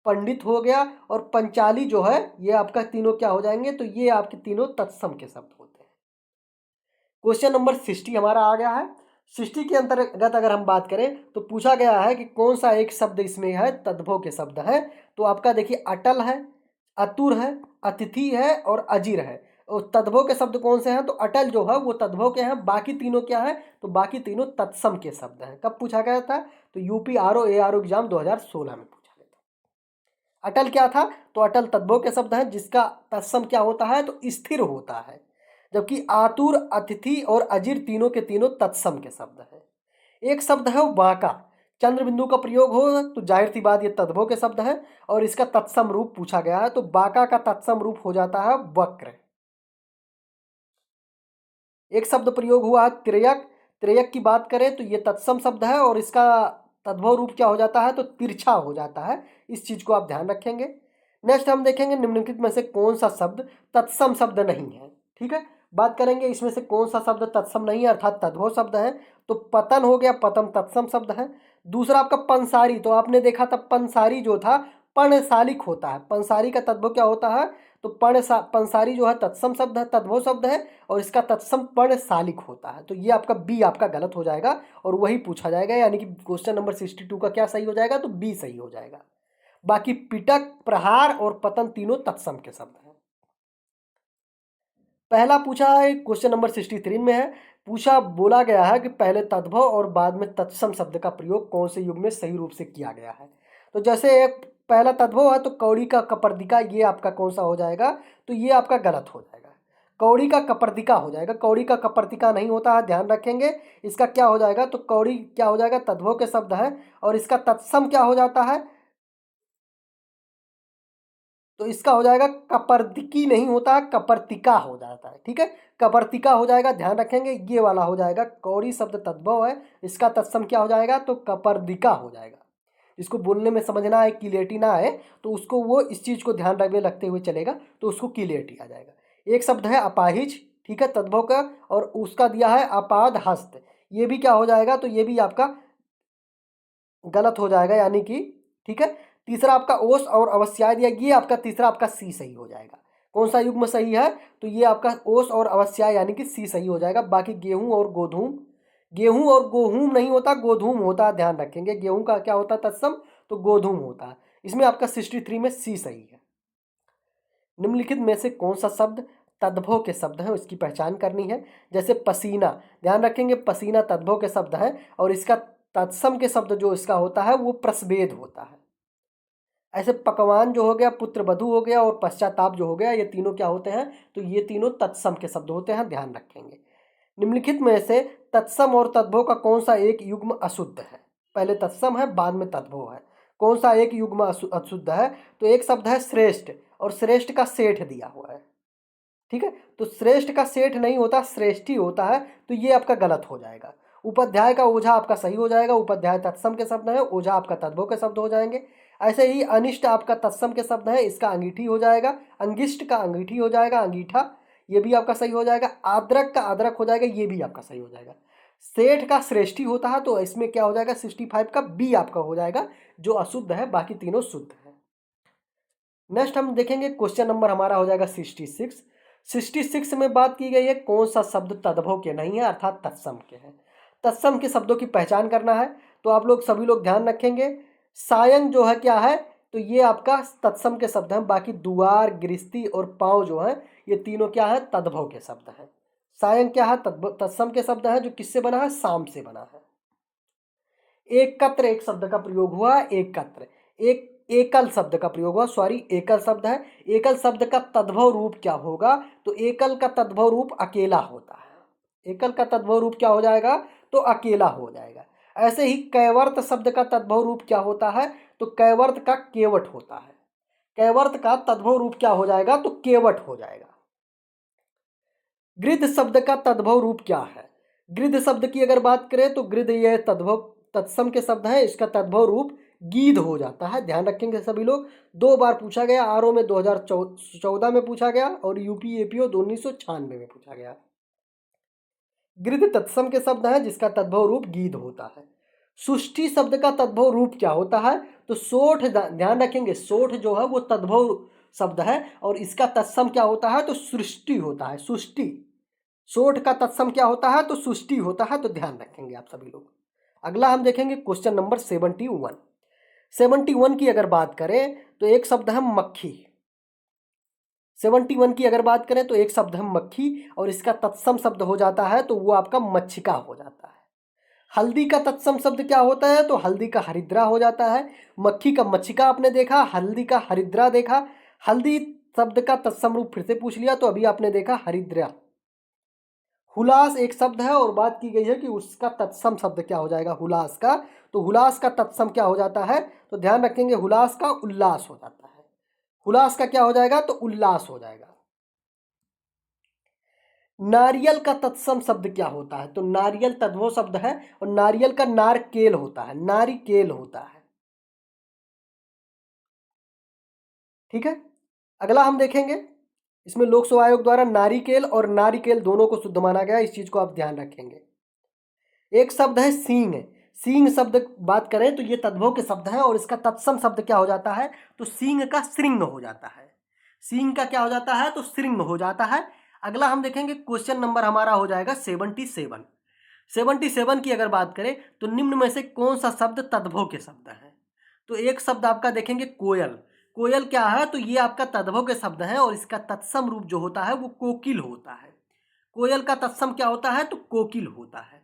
Speaker 1: पंडित हो गया और पंचाली जो है ये आपका तीनों क्या हो जाएंगे, तो ये आपके तीनों तत्सम के शब्द होते हैं। क्वेश्चन नंबर 60 हमारा आ गया है। 60 के अंतर्गत अगर हम बात करें तो पूछा गया है कि कौन सा एक शब्द इसमें है तद्भव के शब्द है। तो आपका देखिए, अटल है, अतुर है, अतिथि है और अजीर है। और तद्भव के शब्द कौन से हैं, तो अटल जो है वो तद्भव के हैं, बाकी तीनों क्या है, तो बाकी तीनों तत्सम के शब्द हैं। कब पूछा गया था, तो यूपी आरओ एआरओ एग्जाम 2016 में पूछा गया था। अटल क्या था, तो अटल तद्भव के शब्द हैं जिसका तत्सम क्या होता है, तो स्थिर होता है। जबकि आतुर, अतिथि और अजीर तीनों के तीनों तत्सम के शब्द हैं। एक शब्द है वाका, चंद्र बिंदु का प्रयोग हो तो जाहिर सी बात ये तद्भव के शब्द है और इसका तत्सम रूप पूछा गया है, तो बाका का तत्सम रूप हो जाता है वक्र। एक शब्द प्रयोग हुआ है त्रियक, त्रियक की बात करें तो ये तत्सम शब्द है और इसका तद्भव रूप क्या हो जाता है, तो तिरछा हो जाता है, इस चीज को आप ध्यान रखेंगे। नेक्स्ट हम देखेंगे, निम्नलिखित में से कौन सा शब्द तत्सम शब्द नहीं है। ठीक है, बात करेंगे इसमें से कौन सा शब्द तत्सम नहीं है अर्थात तद्भव शब्द है। तो पतन हो गया, पतन तत्सम शब्द है। दूसरा आपका पंसारी, तो आपने देखा था पंसारी जो था पर्णशालिक होता है। पंसारी का तद्भव क्या होता है, तो पंसारी जो है तत्सम शब्द है, तद्भव शब्द है और इसका तत्सम पर्णशालिक होता है। तो ये आपका बी आपका गलत हो जाएगा और वही पूछा जाएगा, यानी कि क्वेश्चन नंबर 62 का क्या सही हो जाएगा, तो बी सही हो जाएगा। बाकी पिटक, प्रहार और पतन तीनों तत्सम के शब्द हैं। पहला पूछा है क्वेश्चन नंबर 63 में है, बोला गया है कि पहले तद्भव और बाद में तत्सम शब्द का प्रयोग कौन से युग में सही रूप से किया गया है। तो जैसे एक पहला तद्भव है तो कौड़ी का कपर्दिका, ये आपका कौन सा हो जाएगा, तो ये आपका गलत हो जाएगा, कौड़ी का कपर्दिका हो जाएगा। कौड़ी का कपर्दिका नहीं होता है, ध्यान रखेंगे। इसका क्या हो जाएगा, तो कौड़ी क्या हो जाएगा, तद्भव के शब्द है और इसका तत्सम क्या हो जाता है, तो इसका हो जाएगा कपर्दिकी नहीं होता, कपर्तिका हो जाता है। ठीक है, कपर्तिका हो जाएगा, ध्यान रखेंगे। ये वाला हो जाएगा, कौड़ी शब्द तद्भव है, इसका तत्सम क्या हो जाएगा, तो कपर्दिका हो जाएगा। जिसको बोलने में समझना है, क्लियरिटी ना आए, तो उसको वो इस चीज़ को ध्यान में रखते हुए चलेगा, तो उसको क्लियरिटी आ जाएगा। एक शब्द है अपाहिज, ठीक है, तद्भव का, और उसका दिया है अपाद हस्त, ये भी क्या हो जाएगा, तो ये भी आपका गलत हो जाएगा, यानी कि ठीक है। तीसरा आपका ओस और अवस्याय दिया, ये आपका तीसरा आपका सी सही हो जाएगा। कौन सा युग्म सही है, तो ये आपका ओस और अवस्याय यानी कि सी सही हो जाएगा। बाकी गेहूं और गोधूम, गेहूं और गोहूम नहीं होता, गोधूम होता है, ध्यान रखेंगे। गेहूं का क्या होता है तत्सम, तो गोधूम होता है। इसमें आपका 63 में सी सही है। निम्नलिखित में से कौन सा शब्द तद्भव के शब्द है, उसकी पहचान करनी है। जैसे पसीना, ध्यान रखेंगे, पसीना तद्भव के शब्द है और इसका तत्सम के शब्द जो इसका होता है वो प्रस्वेद होता है। ऐसे पकवान जो हो गया, पुत्र वधू हो गया और पश्चाताप जो हो गया, ये तीनों क्या होते हैं, तो ये तीनों तत्सम के शब्द होते हैं, ध्यान रखेंगे। निम्नलिखित में से तत्सम और तद्भव का कौन सा एक युग्म अशुद्ध है। पहले तत्सम है, बाद में तद्भव है, कौन सा एक युग्म अशुद्ध है, तो एक शब्द है श्रेष्ठ, और श्रेष्ठ का सेठ दिया हुआ है। ठीक है, तो श्रेष्ठ का सेठ नहीं होता, श्रेष्ठी होता है, तो ये आपका गलत हो जाएगा। उपाध्याय का ओझा आपका सही हो जाएगा, उपाध्याय तत्सम के शब्द है, ओझा आपका तद्भव के शब्द हो जाएंगे। ऐसे ही अनिष्ट आपका तत्सम के शब्द है, इसका अंगीठी हो जाएगा, अंगिष्ट का अंगीठी हो जाएगा, अंगीठा, ये भी आपका सही हो जाएगा। आद्रक का अदरक हो जाएगा, ये भी आपका सही हो जाएगा। सेठ का श्रेष्ठी होता है, तो इसमें क्या हो जाएगा, 65 का बी आपका हो जाएगा, जो अशुद्ध है, बाकी तीनों शुद्ध है। नेक्स्ट हम देखेंगे क्वेश्चन नंबर हमारा हो जाएगा 66। 66 में बात की गई है कौन सा शब्द तद्भव के नहीं है, अर्थात तत्सम के हैं। तत्सम के शब्दों की पहचान करना है, तो आप लोग सभी लोग ध्यान रखेंगे। सायं जो है क्या है, तो ये आपका तत्सम के शब्द हैं। बाकी दुआर, गृहस्थी और पांव जो है, ये तीनों क्या है, तद्भव के शब्द हैं। सायं क्या है, तत्सम के शब्द है, जो किससे बना है, साम से बना है। एकत्र एक शब्द का प्रयोग हुआ, एकत्र, एक एकल शब्द का प्रयोग हुआ, सॉरी एकल शब्द है। एकल शब्द का तद्भव रूप क्या होगा, तो एकल का तद्भव रूप अकेला होता है। एकल का तद्भव रूप क्या हो जाएगा, तो अकेला हो जाएगा। ऐसे ही कैवर्त शब्द का तद्भव रूप क्या होता है, तो कैवर्त का केवट होता है। कैवर्त का तद्भव रूप क्या हो जाएगा, तो केवट हो जाएगा। गृध शब्द का तद्भव रूप क्या है, गृध शब्द की अगर बात करें तो गृध यह तद्भव तत्सम के शब्द है, इसका तद्भव रूप गीध हो जाता है, ध्यान रखेंगे सभी लोग। 2 बार पूछा गया, आरओ में 2014 में पूछा गया और यूपी एपीओ 1996 में पूछा गया। गृध तत्सम के शब्द है, जिसका तद्भव रूप गीध होता है। सुष्टि शब्द का तद्भव रूप क्या होता है, तो सोठ, ध्यान रखेंगे, सोठ जो है वो तद्भव शब्द है और इसका तत्सम क्या होता है, तो सृष्टि होता है, सुष्टि। सोठ का तत्सम क्या होता है, तो सुष्टि होता है, तो ध्यान रखेंगे आप सभी लोग। अगला हम देखेंगे क्वेश्चन नंबर 71। 71 की अगर बात करें तो एक शब्द है मक्खी। 71 की अगर बात करें तो एक शब्द है मक्खी और इसका तत्सम शब्द हो जाता है, तो वो आपका मच्छिका हो जाता है। हल्दी का तत्सम शब्द क्या होता है, तो हल्दी का हरिद्रा हो जाता है। मक्खी का मच्छिका आपने देखा, हल्दी का हरिद्रा देखा। हल्दी शब्द का तत्सम रूप फिर से पूछ लिया, तो अभी आपने देखा हरिद्रा। हुलास एक शब्द है और बात की गई है कि उसका तत्सम शब्द क्या हो जाएगा, हुलास का, तो हुलास का तत्सम क्या हो जाता है, तो ध्यान रखेंगे, हुलास का उल्लास हो जाता है। हुलास का क्या हो जाएगा, तो उल्लास हो जाएगा। नारियल का तत्सम शब्द क्या होता है, तो नारियल तद्भव शब्द है और नारियल का नारकेल होता है, नारिकेल होता है। ठीक है, अगला हम देखेंगे, इसमें लोक सेवा आयोग द्वारा नारिकेल और नारिकेल दोनों को शुद्ध माना गया, इस चीज को आप ध्यान रखेंगे। एक शब्द है सींग। सींग शब्द बात करें तो ये तद्भव के शब्द है और इसका तत्सम शब्द क्या हो जाता है, तो सींग का श्रृंग हो जाता है। सींग का क्या हो जाता है, तो श्रृंग हो जाता है। अगला हम देखेंगे क्वेश्चन नंबर हमारा हो जाएगा 77। 77 की अगर बात करें तो निम्न में से कौन सा शब्द तद्भव के शब्द है। तो एक शब्द आपका देखेंगे कोयल। कोयल क्या है, तो ये आपका तद्भव के शब्द है और इसका तत्सम रूप जो होता है वो कोकिल होता है। कोयल का तत्सम क्या होता है, तो कोकिल होता है।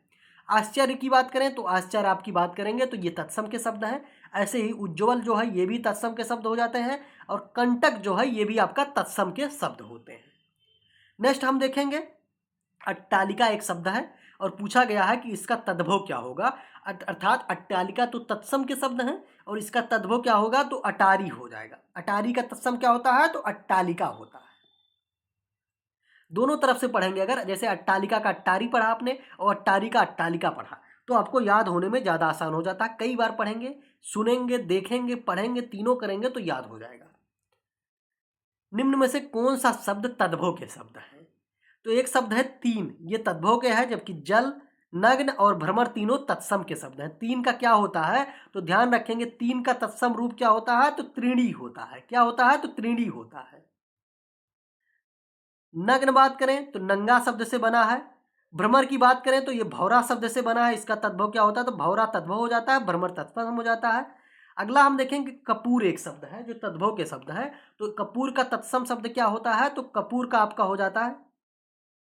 Speaker 1: आश्चर्य की बात करें तो आश्चर्य आपकी बात करेंगे तो ये तत्सम के शब्द हैं। ऐसे ही उज्ज्वल जो है ये भी तत्सम के शब्द हो जाते हैं और कंटक जो है ये भी आपका तत्सम के शब्द होते हैं। नेक्स्ट हम देखेंगे अट्टालिका एक शब्द है और पूछा गया है कि इसका तद्भव क्या होगा। अर्थात अट्टालिका तो तत्सम के शब्द हैं और इसका तद्भव क्या होगा, तो अटारी हो जाएगा। अटारी का तत्सम क्या होता है, तो अट्टालिका होता है। दोनों तरफ से पढ़ेंगे, अगर जैसे अट्टालिका का अट्टारी पढ़ा आपने और अट्टारी का अट्टालिका पढ़ा तो आपको याद होने में ज़्यादा आसान हो जाता है। कई बार पढ़ेंगे, सुनेंगे, देखेंगे, पढ़ेंगे, तीनों करेंगे तो याद हो जाएगा। निम्न में से कौन सा शब्द तद्भव के शब्द है। तो एक शब्द है तीन, ये तद्भव के है, जबकि जल, नग्न और भ्रमर तीनों तत्सम के शब्द हैं। तीन का क्या होता है, तो ध्यान रखेंगे तीन का तत्सम रूप क्या होता है, तो त्रिणी होता है। क्या होता है, तो त्रिणी होता है। नग्न बात करें तो नंगा शब्द से बना है। भ्रमर की बात करें तो ये भौरा शब्द से बना है, इसका तद्भव क्या होता है, तो भौरा तद्भव हो जाता है, भ्रमर तत्सम हो जाता है। अगला हम देखेंगे कपूर एक शब्द है जो तद्भव के शब्द है। तो कपूर का तत्सम शब्द क्या होता है, तो कपूर का आपका हो जाता है,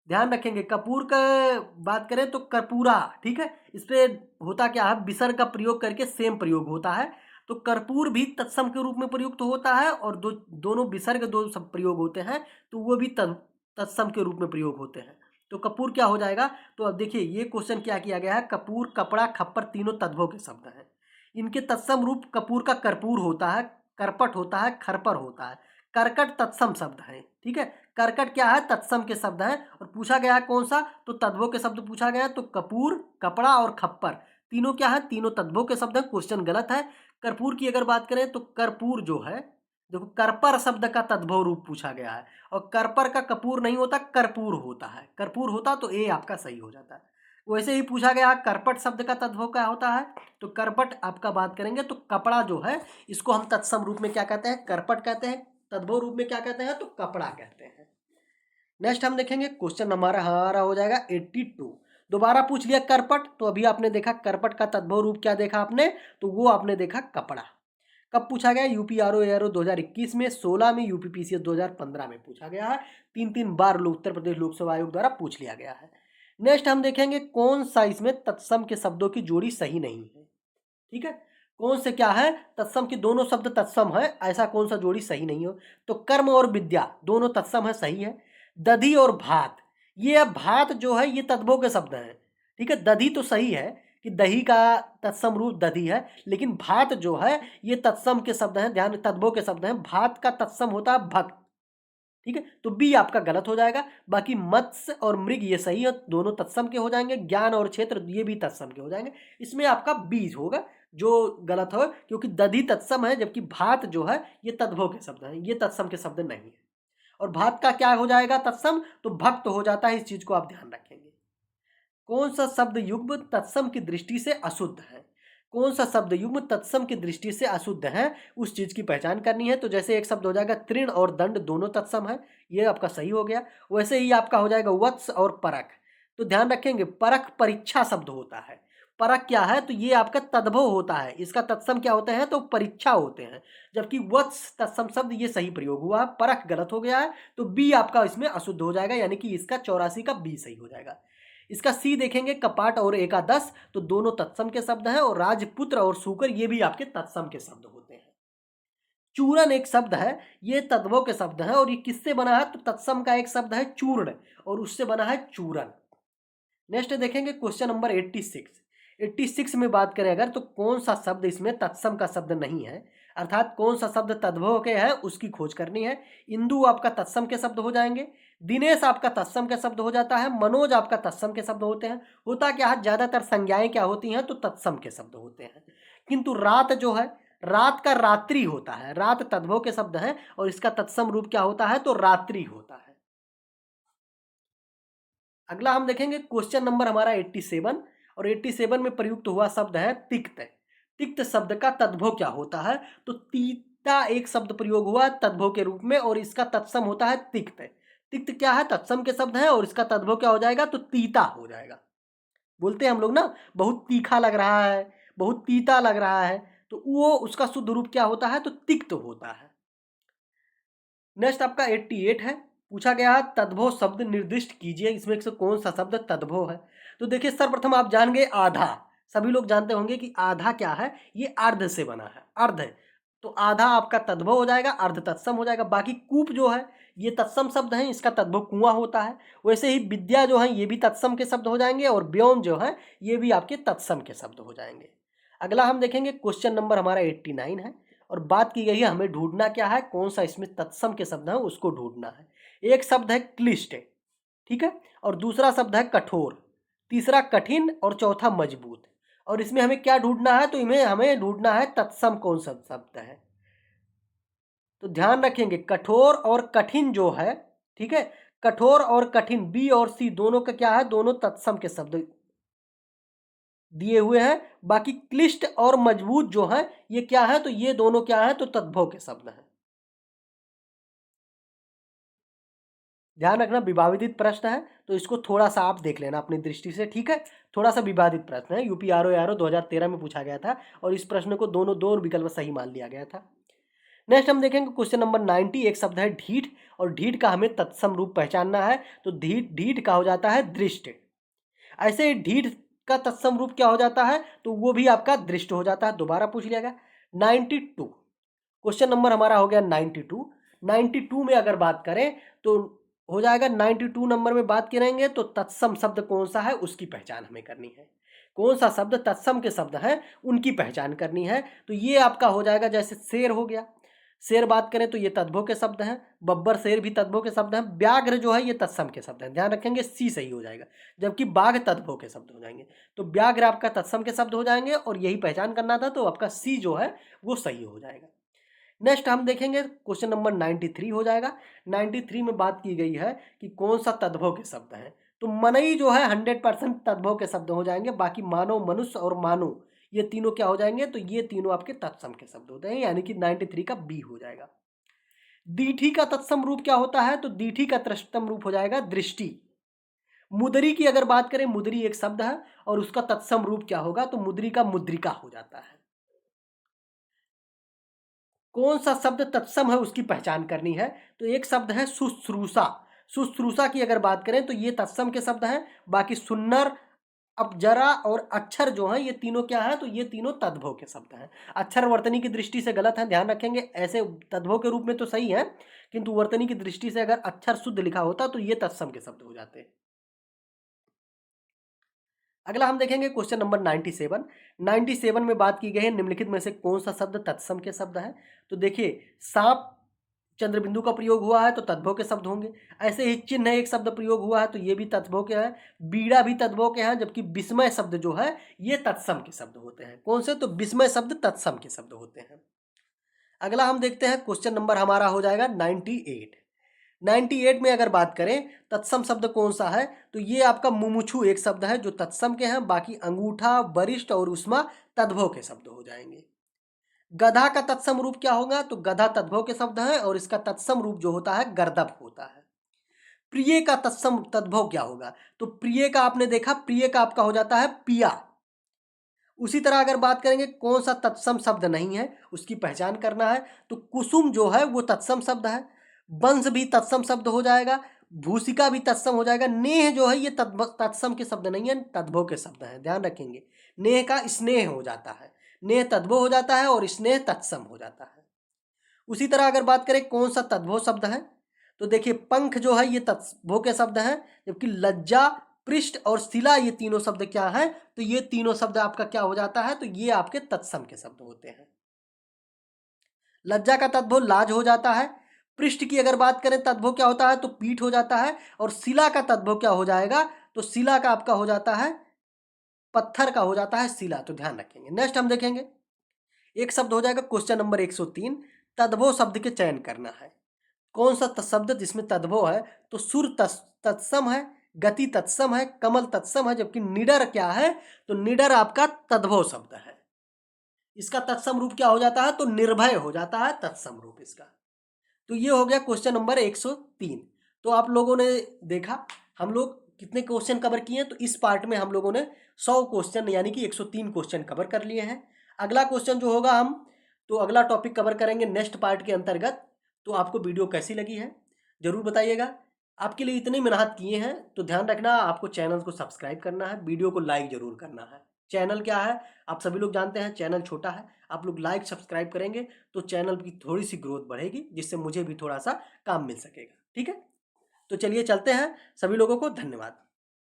Speaker 1: ध्यान रखेंगे कपूर का बात करें तो कर्पूरा, ठीक है। इस पे होता क्या है, विसर्ग का प्रयोग करके सेम प्रयोग होता है। तो कर्पूर भी तत्सम के रूप में प्रयुक्त होता है और दोनों विसर्ग दो सब प्रयोग होते हैं तो वो भी तत्सम के रूप में प्रयोग होते हैं। तो कपूर क्या हो जाएगा, तो अब देखिए ये क्वेश्चन क्या किया गया है, कपूर, कपड़ा, खप्पर तीनों तद्भव के शब्द हैं। इनके तत्सम रूप कपूर का कर्पूर होता है, करपट होता है, खरपर होता है। करकट तत्सम शब्द है, ठीक है। करकट क्या है, तत्सम के शब्द हैं। और पूछा गया है कौन सा, तो तद्भव के शब्द पूछा गया है। तो कपूर, कपड़ा और खप्पर तीनों क्या है, तीनों तद्भव के शब्द हैं। क्वेश्चन गलत है। कर्पूर की अगर बात करें तो कर्पूर जो है, देखो करपर शब्द का तद्भव रूप पूछा गया है और करपर का कपूर नहीं होता, कर्पूर होता है। कर्पूर होता तो ए आपका सही हो जाता है। वैसे ही पूछा गया करपट शब्द का तद्भव क्या होता है, तो करपट आपका बात करेंगे तो कपड़ा जो है इसको हम तत्सम रूप में क्या कहते हैं, करपट कहते हैं। तद्भव रूप में क्या कहते हैं, तो कपड़ा कहते हैं। नेक्स्ट हम देखेंगे क्वेश्चन हमारा हो जाएगा 82। दोबारा पूछ लिया करपट, तो अभी आपने देखा करपट का तद्भव रूप क्या देखा आपने, तो वो आपने देखा कपड़ा। कब पूछा गया, यूपीआरओ एआरओ 2021 में, 16 में, यूपीपीसीएस 2015 में पूछा गया है। तीन तीन बार उत्तर प्रदेश लोक सेवा आयोग द्वारा पूछ लिया गया है। नेक्स्ट हम देखेंगे कौन सा इसमें तत्सम के शब्दों की जोड़ी सही नहीं है, ठीक है। कौन से क्या है, तत्सम की दोनों शब्द तत्सम है, ऐसा कौन सा जोड़ी सही नहीं हो, तो कर्म और विद्या दोनों तत्सम है, सही है। दधी और भात, ये अब भात जो है ये तद्भव के शब्द हैं, ठीक है। दधी तो सही है कि दही का तत्सम रूप दधी है, लेकिन भात जो है ये तत्सम के शब्द हैं, ध्यान, तद्भव के शब्द हैं। भात का तत्सम होता है भक्त, ठीक है। तो बी आपका गलत हो जाएगा। बाकी मत्स्य और मृग ये सही है, दोनों तत्सम के हो जाएंगे। ज्ञान और क्षेत्र ये भी तत्सम के हो जाएंगे। इसमें आपका बीज होगा जो गलत हो, क्योंकि दधी तत्सम है जबकि भात जो है ये तद्भव के शब्द हैं, ये तत्सम के शब्द नहीं है। और भात का क्या हो जाएगा तत्सम, तो भक्त हो जाता है। इस चीज को आप ध्यान रखेंगे। कौन सा शब्द युग्म तत्सम की दृष्टि से अशुद्ध है, कौन सा शब्द युग्म तत्सम की दृष्टि से अशुद्ध है, उस चीज की पहचान करनी है। तो जैसे एक शब्द हो जाएगा तृण और दंड दोनों तत्सम है, ये आपका सही हो गया। वैसे ही आपका हो जाएगा वत्स और परख। तो ध्यान रखेंगे परख परीक्षा शब्द होता है। परख क्या है, तो ये आपका तद्भव होता है, इसका तत्सम क्या होते हैं, तो परीक्षा होते हैं। जबकि वत्स तत्सम शब्द ये सही प्रयोग हुआ, परख गलत हो गया है। तो बी आपका इसमें अशुद्ध हो जाएगा, यानी कि इसका 84 का बी सही हो जाएगा। इसका सी देखेंगे कपाट और एकादश, तो दोनों तत्सम के शब्द हैं। और राजपुत्र और सूकर ये भी आपके तत्सम के शब्द होते हैं। चूरन एक शब्द है, ये तद्भव के शब्द है और ये किससे बना है, तो तत्सम का एक शब्द है चूर्ण और उससे बना है चूरन। नेक्स्ट देखेंगे क्वेश्चन नंबर 86। 86 में बात करें अगर, तो कौन सा शब्द इसमें तत्सम का शब्द नहीं है, अर्थात कौन सा शब्द तद्भव के है उसकी खोज करनी है। इंदु आपका तत्सम के शब्द हो जाएंगे, दिनेश आपका तत्सम के शब्द हो जाता है, मनोज आपका तत्सम के शब्द होते हैं। होता क्या है, ज्यादातर संज्ञाएं क्या होती हैं, तो तत्सम के शब्द होते हैं। किंतु रात जो है, रात का रात्रि होता है, रात तद्भव के शब्द है और इसका तत्सम रूप क्या होता है, तो रात्रि होता है। अगला हम देखेंगे क्वेश्चन नंबर हमारा 87 और 87 में प्रयुक्त हुआ शब्द है तिक्त। तिक्त शब्द का तद्भव क्या होता है, तो तीता तीता एक शब्द प्रयोग हुआ तद्भव के रूप में और इसका तत्सम होता है तिक्त। तिक्त क्या है? तत्सम के शब्द है और इसका तद्भव क्या हो जाएगा? तो तीता हो जाएगा। बोलते हैं हम लोग ना, बहुत तीखा लग रहा है, बहुत तीता लग रहा है, तो वो उसका शुद्ध रूप क्या होता है? तो तिक्त होता है। नेक्स्ट आपका 88 है। पूछा गया है तद्भव शब्द निर्दिष्ट कीजिए, इसमें से कौन सा शब्द तद्भव है? तो देखिए सर्वप्रथम आप जान गए आधा। सभी लोग जानते होंगे कि आधा क्या है? ये अर्ध से बना है, अर्ध है। तो आधा आपका तद्भव हो जाएगा, अर्ध तत्सम हो जाएगा। बाकी कूप जो है ये तत्सम शब्द है, इसका तद्भव कुआं होता है। वैसे ही विद्या जो है ये भी तत्सम के शब्द हो जाएंगे और व्योम जो है ये भी आपके तत्सम के शब्द हो जाएंगे। अगला हम देखेंगे क्वेश्चन नंबर हमारा 89 है और बात की गई है हमें ढूंढना क्या है? कौन सा इसमें तत्सम के शब्द है उसको ढूंढना है। एक शब्द है क्लिष्ट, ठीक है, और दूसरा शब्द है कठोर, तीसरा कठिन और चौथा मजबूत। और इसमें हमें क्या ढूंढना है? तो इन्हें हमें ढूंढना है तत्सम कौन सा शब्द है। तो ध्यान रखेंगे कठोर और कठिन जो है, ठीक है, कठोर और कठिन बी और सी दोनों का क्या है? दोनों तत्सम के शब्द दिए हुए हैं। बाकी क्लिष्ट और मजबूत जो है ये क्या है? तो ये दोनों क्या है? तो तद्भव के शब्द हैं। ध्यान रखना विवादित प्रश्न है तो इसको थोड़ा सा आप देख लेना अपनी दृष्टि से, ठीक है। थोड़ा सा विवादित प्रश्न है, यूपी आर ओ 2013 में पूछा गया था और इस प्रश्न को दोनों दो विकल्प सही मान लिया गया था। नेक्स्ट हम देखेंगे क्वेश्चन नंबर 90। एक शब्द है ढीठ और ढीठ का हमें तत्सम रूप पहचानना है। तो ढीठ ढीठ का हो जाता है दृष्ट। ऐसे ही ढीठ का तत्सम रूप क्या हो जाता है? तो वो भी आपका दृष्ट हो जाता है। दोबारा पूछ लिया गया 92। क्वेश्चन नंबर हमारा हो गया 92। 92 में अगर बात करें तो हो जाएगा 92 नंबर में बात करेंगे तो तत्सम शब्द कौन सा है उसकी पहचान हमें करनी है। कौन सा शब्द तत्सम के शब्द हैं उनकी पहचान करनी है। तो ये आपका हो जाएगा जैसे शेर हो गया, शेर बात करें तो ये तद्भव के शब्द हैं। बब्बर शेर भी तद्भव के शब्द हैं। व्याघ्र जो है ये तत्सम के शब्द हैं, ध्यान रखेंगे सी सही हो जाएगा। जबकि बाघ तद्भव के शब्द हो जाएंगे। तो व्याघ्र आपका तत्सम के शब्द हो जाएंगे और यही पहचान करना था, तो आपका सी जो है वो सही हो जाएगा। नेक्स्ट हम देखेंगे क्वेश्चन नंबर 93 हो जाएगा। 93 में बात की गई है कि कौन सा तद्भव के शब्द हैं। तो मनई जो है 100% तद्भव के शब्द हो जाएंगे। बाकी मानव, मनुष्य और मानो ये तीनों क्या हो जाएंगे? तो ये तीनों आपके तत्सम के शब्द होते हैं, यानी कि 93 का बी हो जाएगा। दीठी का तत्सम रूप क्या होता है? तो दीठी का तत्सम रूप हो जाएगा दृष्टि। मुदरी की अगर बात करें, मुदरी एक शब्द है और उसका तत्सम रूप क्या होगा? तो मुदरी का मुद्रिका हो जाता है। कौन सा शब्द तत्सम है उसकी पहचान करनी है। तो एक शब्द है शुश्रूषा। शुश्रूषा की अगर बात करें तो ये तत्सम के शब्द हैं। बाकी सुन्नर, अपजरा और अक्षर जो है ये तीनों क्या है? तो ये तीनों तद्भव के शब्द हैं। अक्षर वर्तनी की दृष्टि से गलत है, ध्यान रखेंगे। ऐसे तद्भव के रूप में तो सही है, किंतु वर्तनी की दृष्टि से अगर अक्षर शुद्ध लिखा होता तो ये तत्सम के शब्द हो जाते हैं। अगला हम देखेंगे क्वेश्चन नंबर 97। 97 में बात की गई है निम्नलिखित में से कौन सा शब्द तत्सम के शब्द है। तो देखिए सांप चंद्रबिंदु का प्रयोग हुआ है तो तद्भव के शब्द होंगे। ऐसे ही चिन्ह एक शब्द प्रयोग हुआ है तो ये भी तद्भव के हैं। बीड़ा भी तद्भव के हैं, जबकि विस्मय शब्द जो है ये तत्सम के शब्द होते हैं। कौन से? तो विस्मय शब्द तत्सम के शब्द होते हैं। अगला हम देखते हैं क्वेश्चन नंबर हमारा हो जाएगा 98। 98 में अगर बात करें तत्सम शब्द कौन सा है, तो ये आपका मुमुक्षु एक शब्द है जो तत्सम के हैं। बाकी अंगूठा, वरिष्ठ और उष्मा तद्भव के शब्द हो जाएंगे। गधा का तत्सम रूप क्या होगा? तो गधा तद्भव के शब्द है और इसका तत्सम रूप जो होता है गर्दभ होता है। प्रिय का तत्सम तद्भव क्या होगा? तो प्रिय का आपने देखा, प्रिय का आपका हो जाता है पिया। उसी तरह अगर बात करेंगे कौन सा तत्सम शब्द नहीं है उसकी पहचान करना है, तो कुसुम जो है वो तत्सम शब्द है। वंश भी तत्सम शब्द हो जाएगा। भूसिका भी तत्सम हो जाएगा। नेह जो है ये तत्सम के शब्द नहीं है, तद्भव के शब्द हैं, ध्यान रखेंगे। नेह का स्नेह हो जाता है, नेह तद्भव हो जाता है और स्नेह तत्सम हो जाता है। उसी तरह अगर बात करें कौन सा तद्भव शब्द है, तो देखिए पंख जो है ये तद्भव के शब्द हैं। जबकि लज्जा, पृष्ठ और शिला ये तीनों शब्द क्या है? तो ये तीनों शब्द आपका क्या हो जाता है? तो ये आपके तत्सम के शब्द होते हैं। लज्जा का तद्भव लाज हो जाता है। पृष्ठ की अगर बात करें तद्भव क्या होता है? तो पीठ हो जाता है। और शिला का तद्भव क्या हो जाएगा? तो शिला का आपका हो जाता है पत्थर का हो जाता है शिला। तो ध्यान रखेंगे। नेक्स्ट हम देखेंगे एक शब्द हो जाएगा क्वेश्चन नंबर 103। तद्भव शब्द के चयन करना है। कौन सा शब्द जिसमें तद्भव है? तो सुर तत्सम है, गति तत्सम है, कमल तत्सम है। जबकि निडर क्या है? तो निडर आपका तद्भव शब्द है। इसका तत्सम रूप क्या हो जाता है? तो निर्भय हो जाता है तत्सम रूप इसका। तो ये हो गया क्वेश्चन नंबर 103। तो आप लोगों ने देखा हम लोग कितने क्वेश्चन कवर किए हैं। तो इस पार्ट में हम लोगों ने 100 क्वेश्चन यानी कि 103 क्वेश्चन कवर कर लिए हैं। अगला क्वेश्चन जो होगा हम तो अगला टॉपिक कवर करेंगे नेक्स्ट पार्ट के अंतर्गत। तो आपको वीडियो कैसी लगी है जरूर बताइएगा। आपके लिए इतनी मेहनत किए हैं तो ध्यान रखना आपको चैनल को सब्सक्राइब करना है, वीडियो को लाइक जरूर करना है। चैनल क्या है आप सभी लोग जानते हैं, चैनल छोटा है। आप लोग लाइक सब्सक्राइब करेंगे तो चैनल की थोड़ी सी ग्रोथ बढ़ेगी, जिससे मुझे भी थोड़ा सा काम मिल सकेगा। ठीक है, तो चलिए चलते हैं। सभी लोगों को धन्यवाद।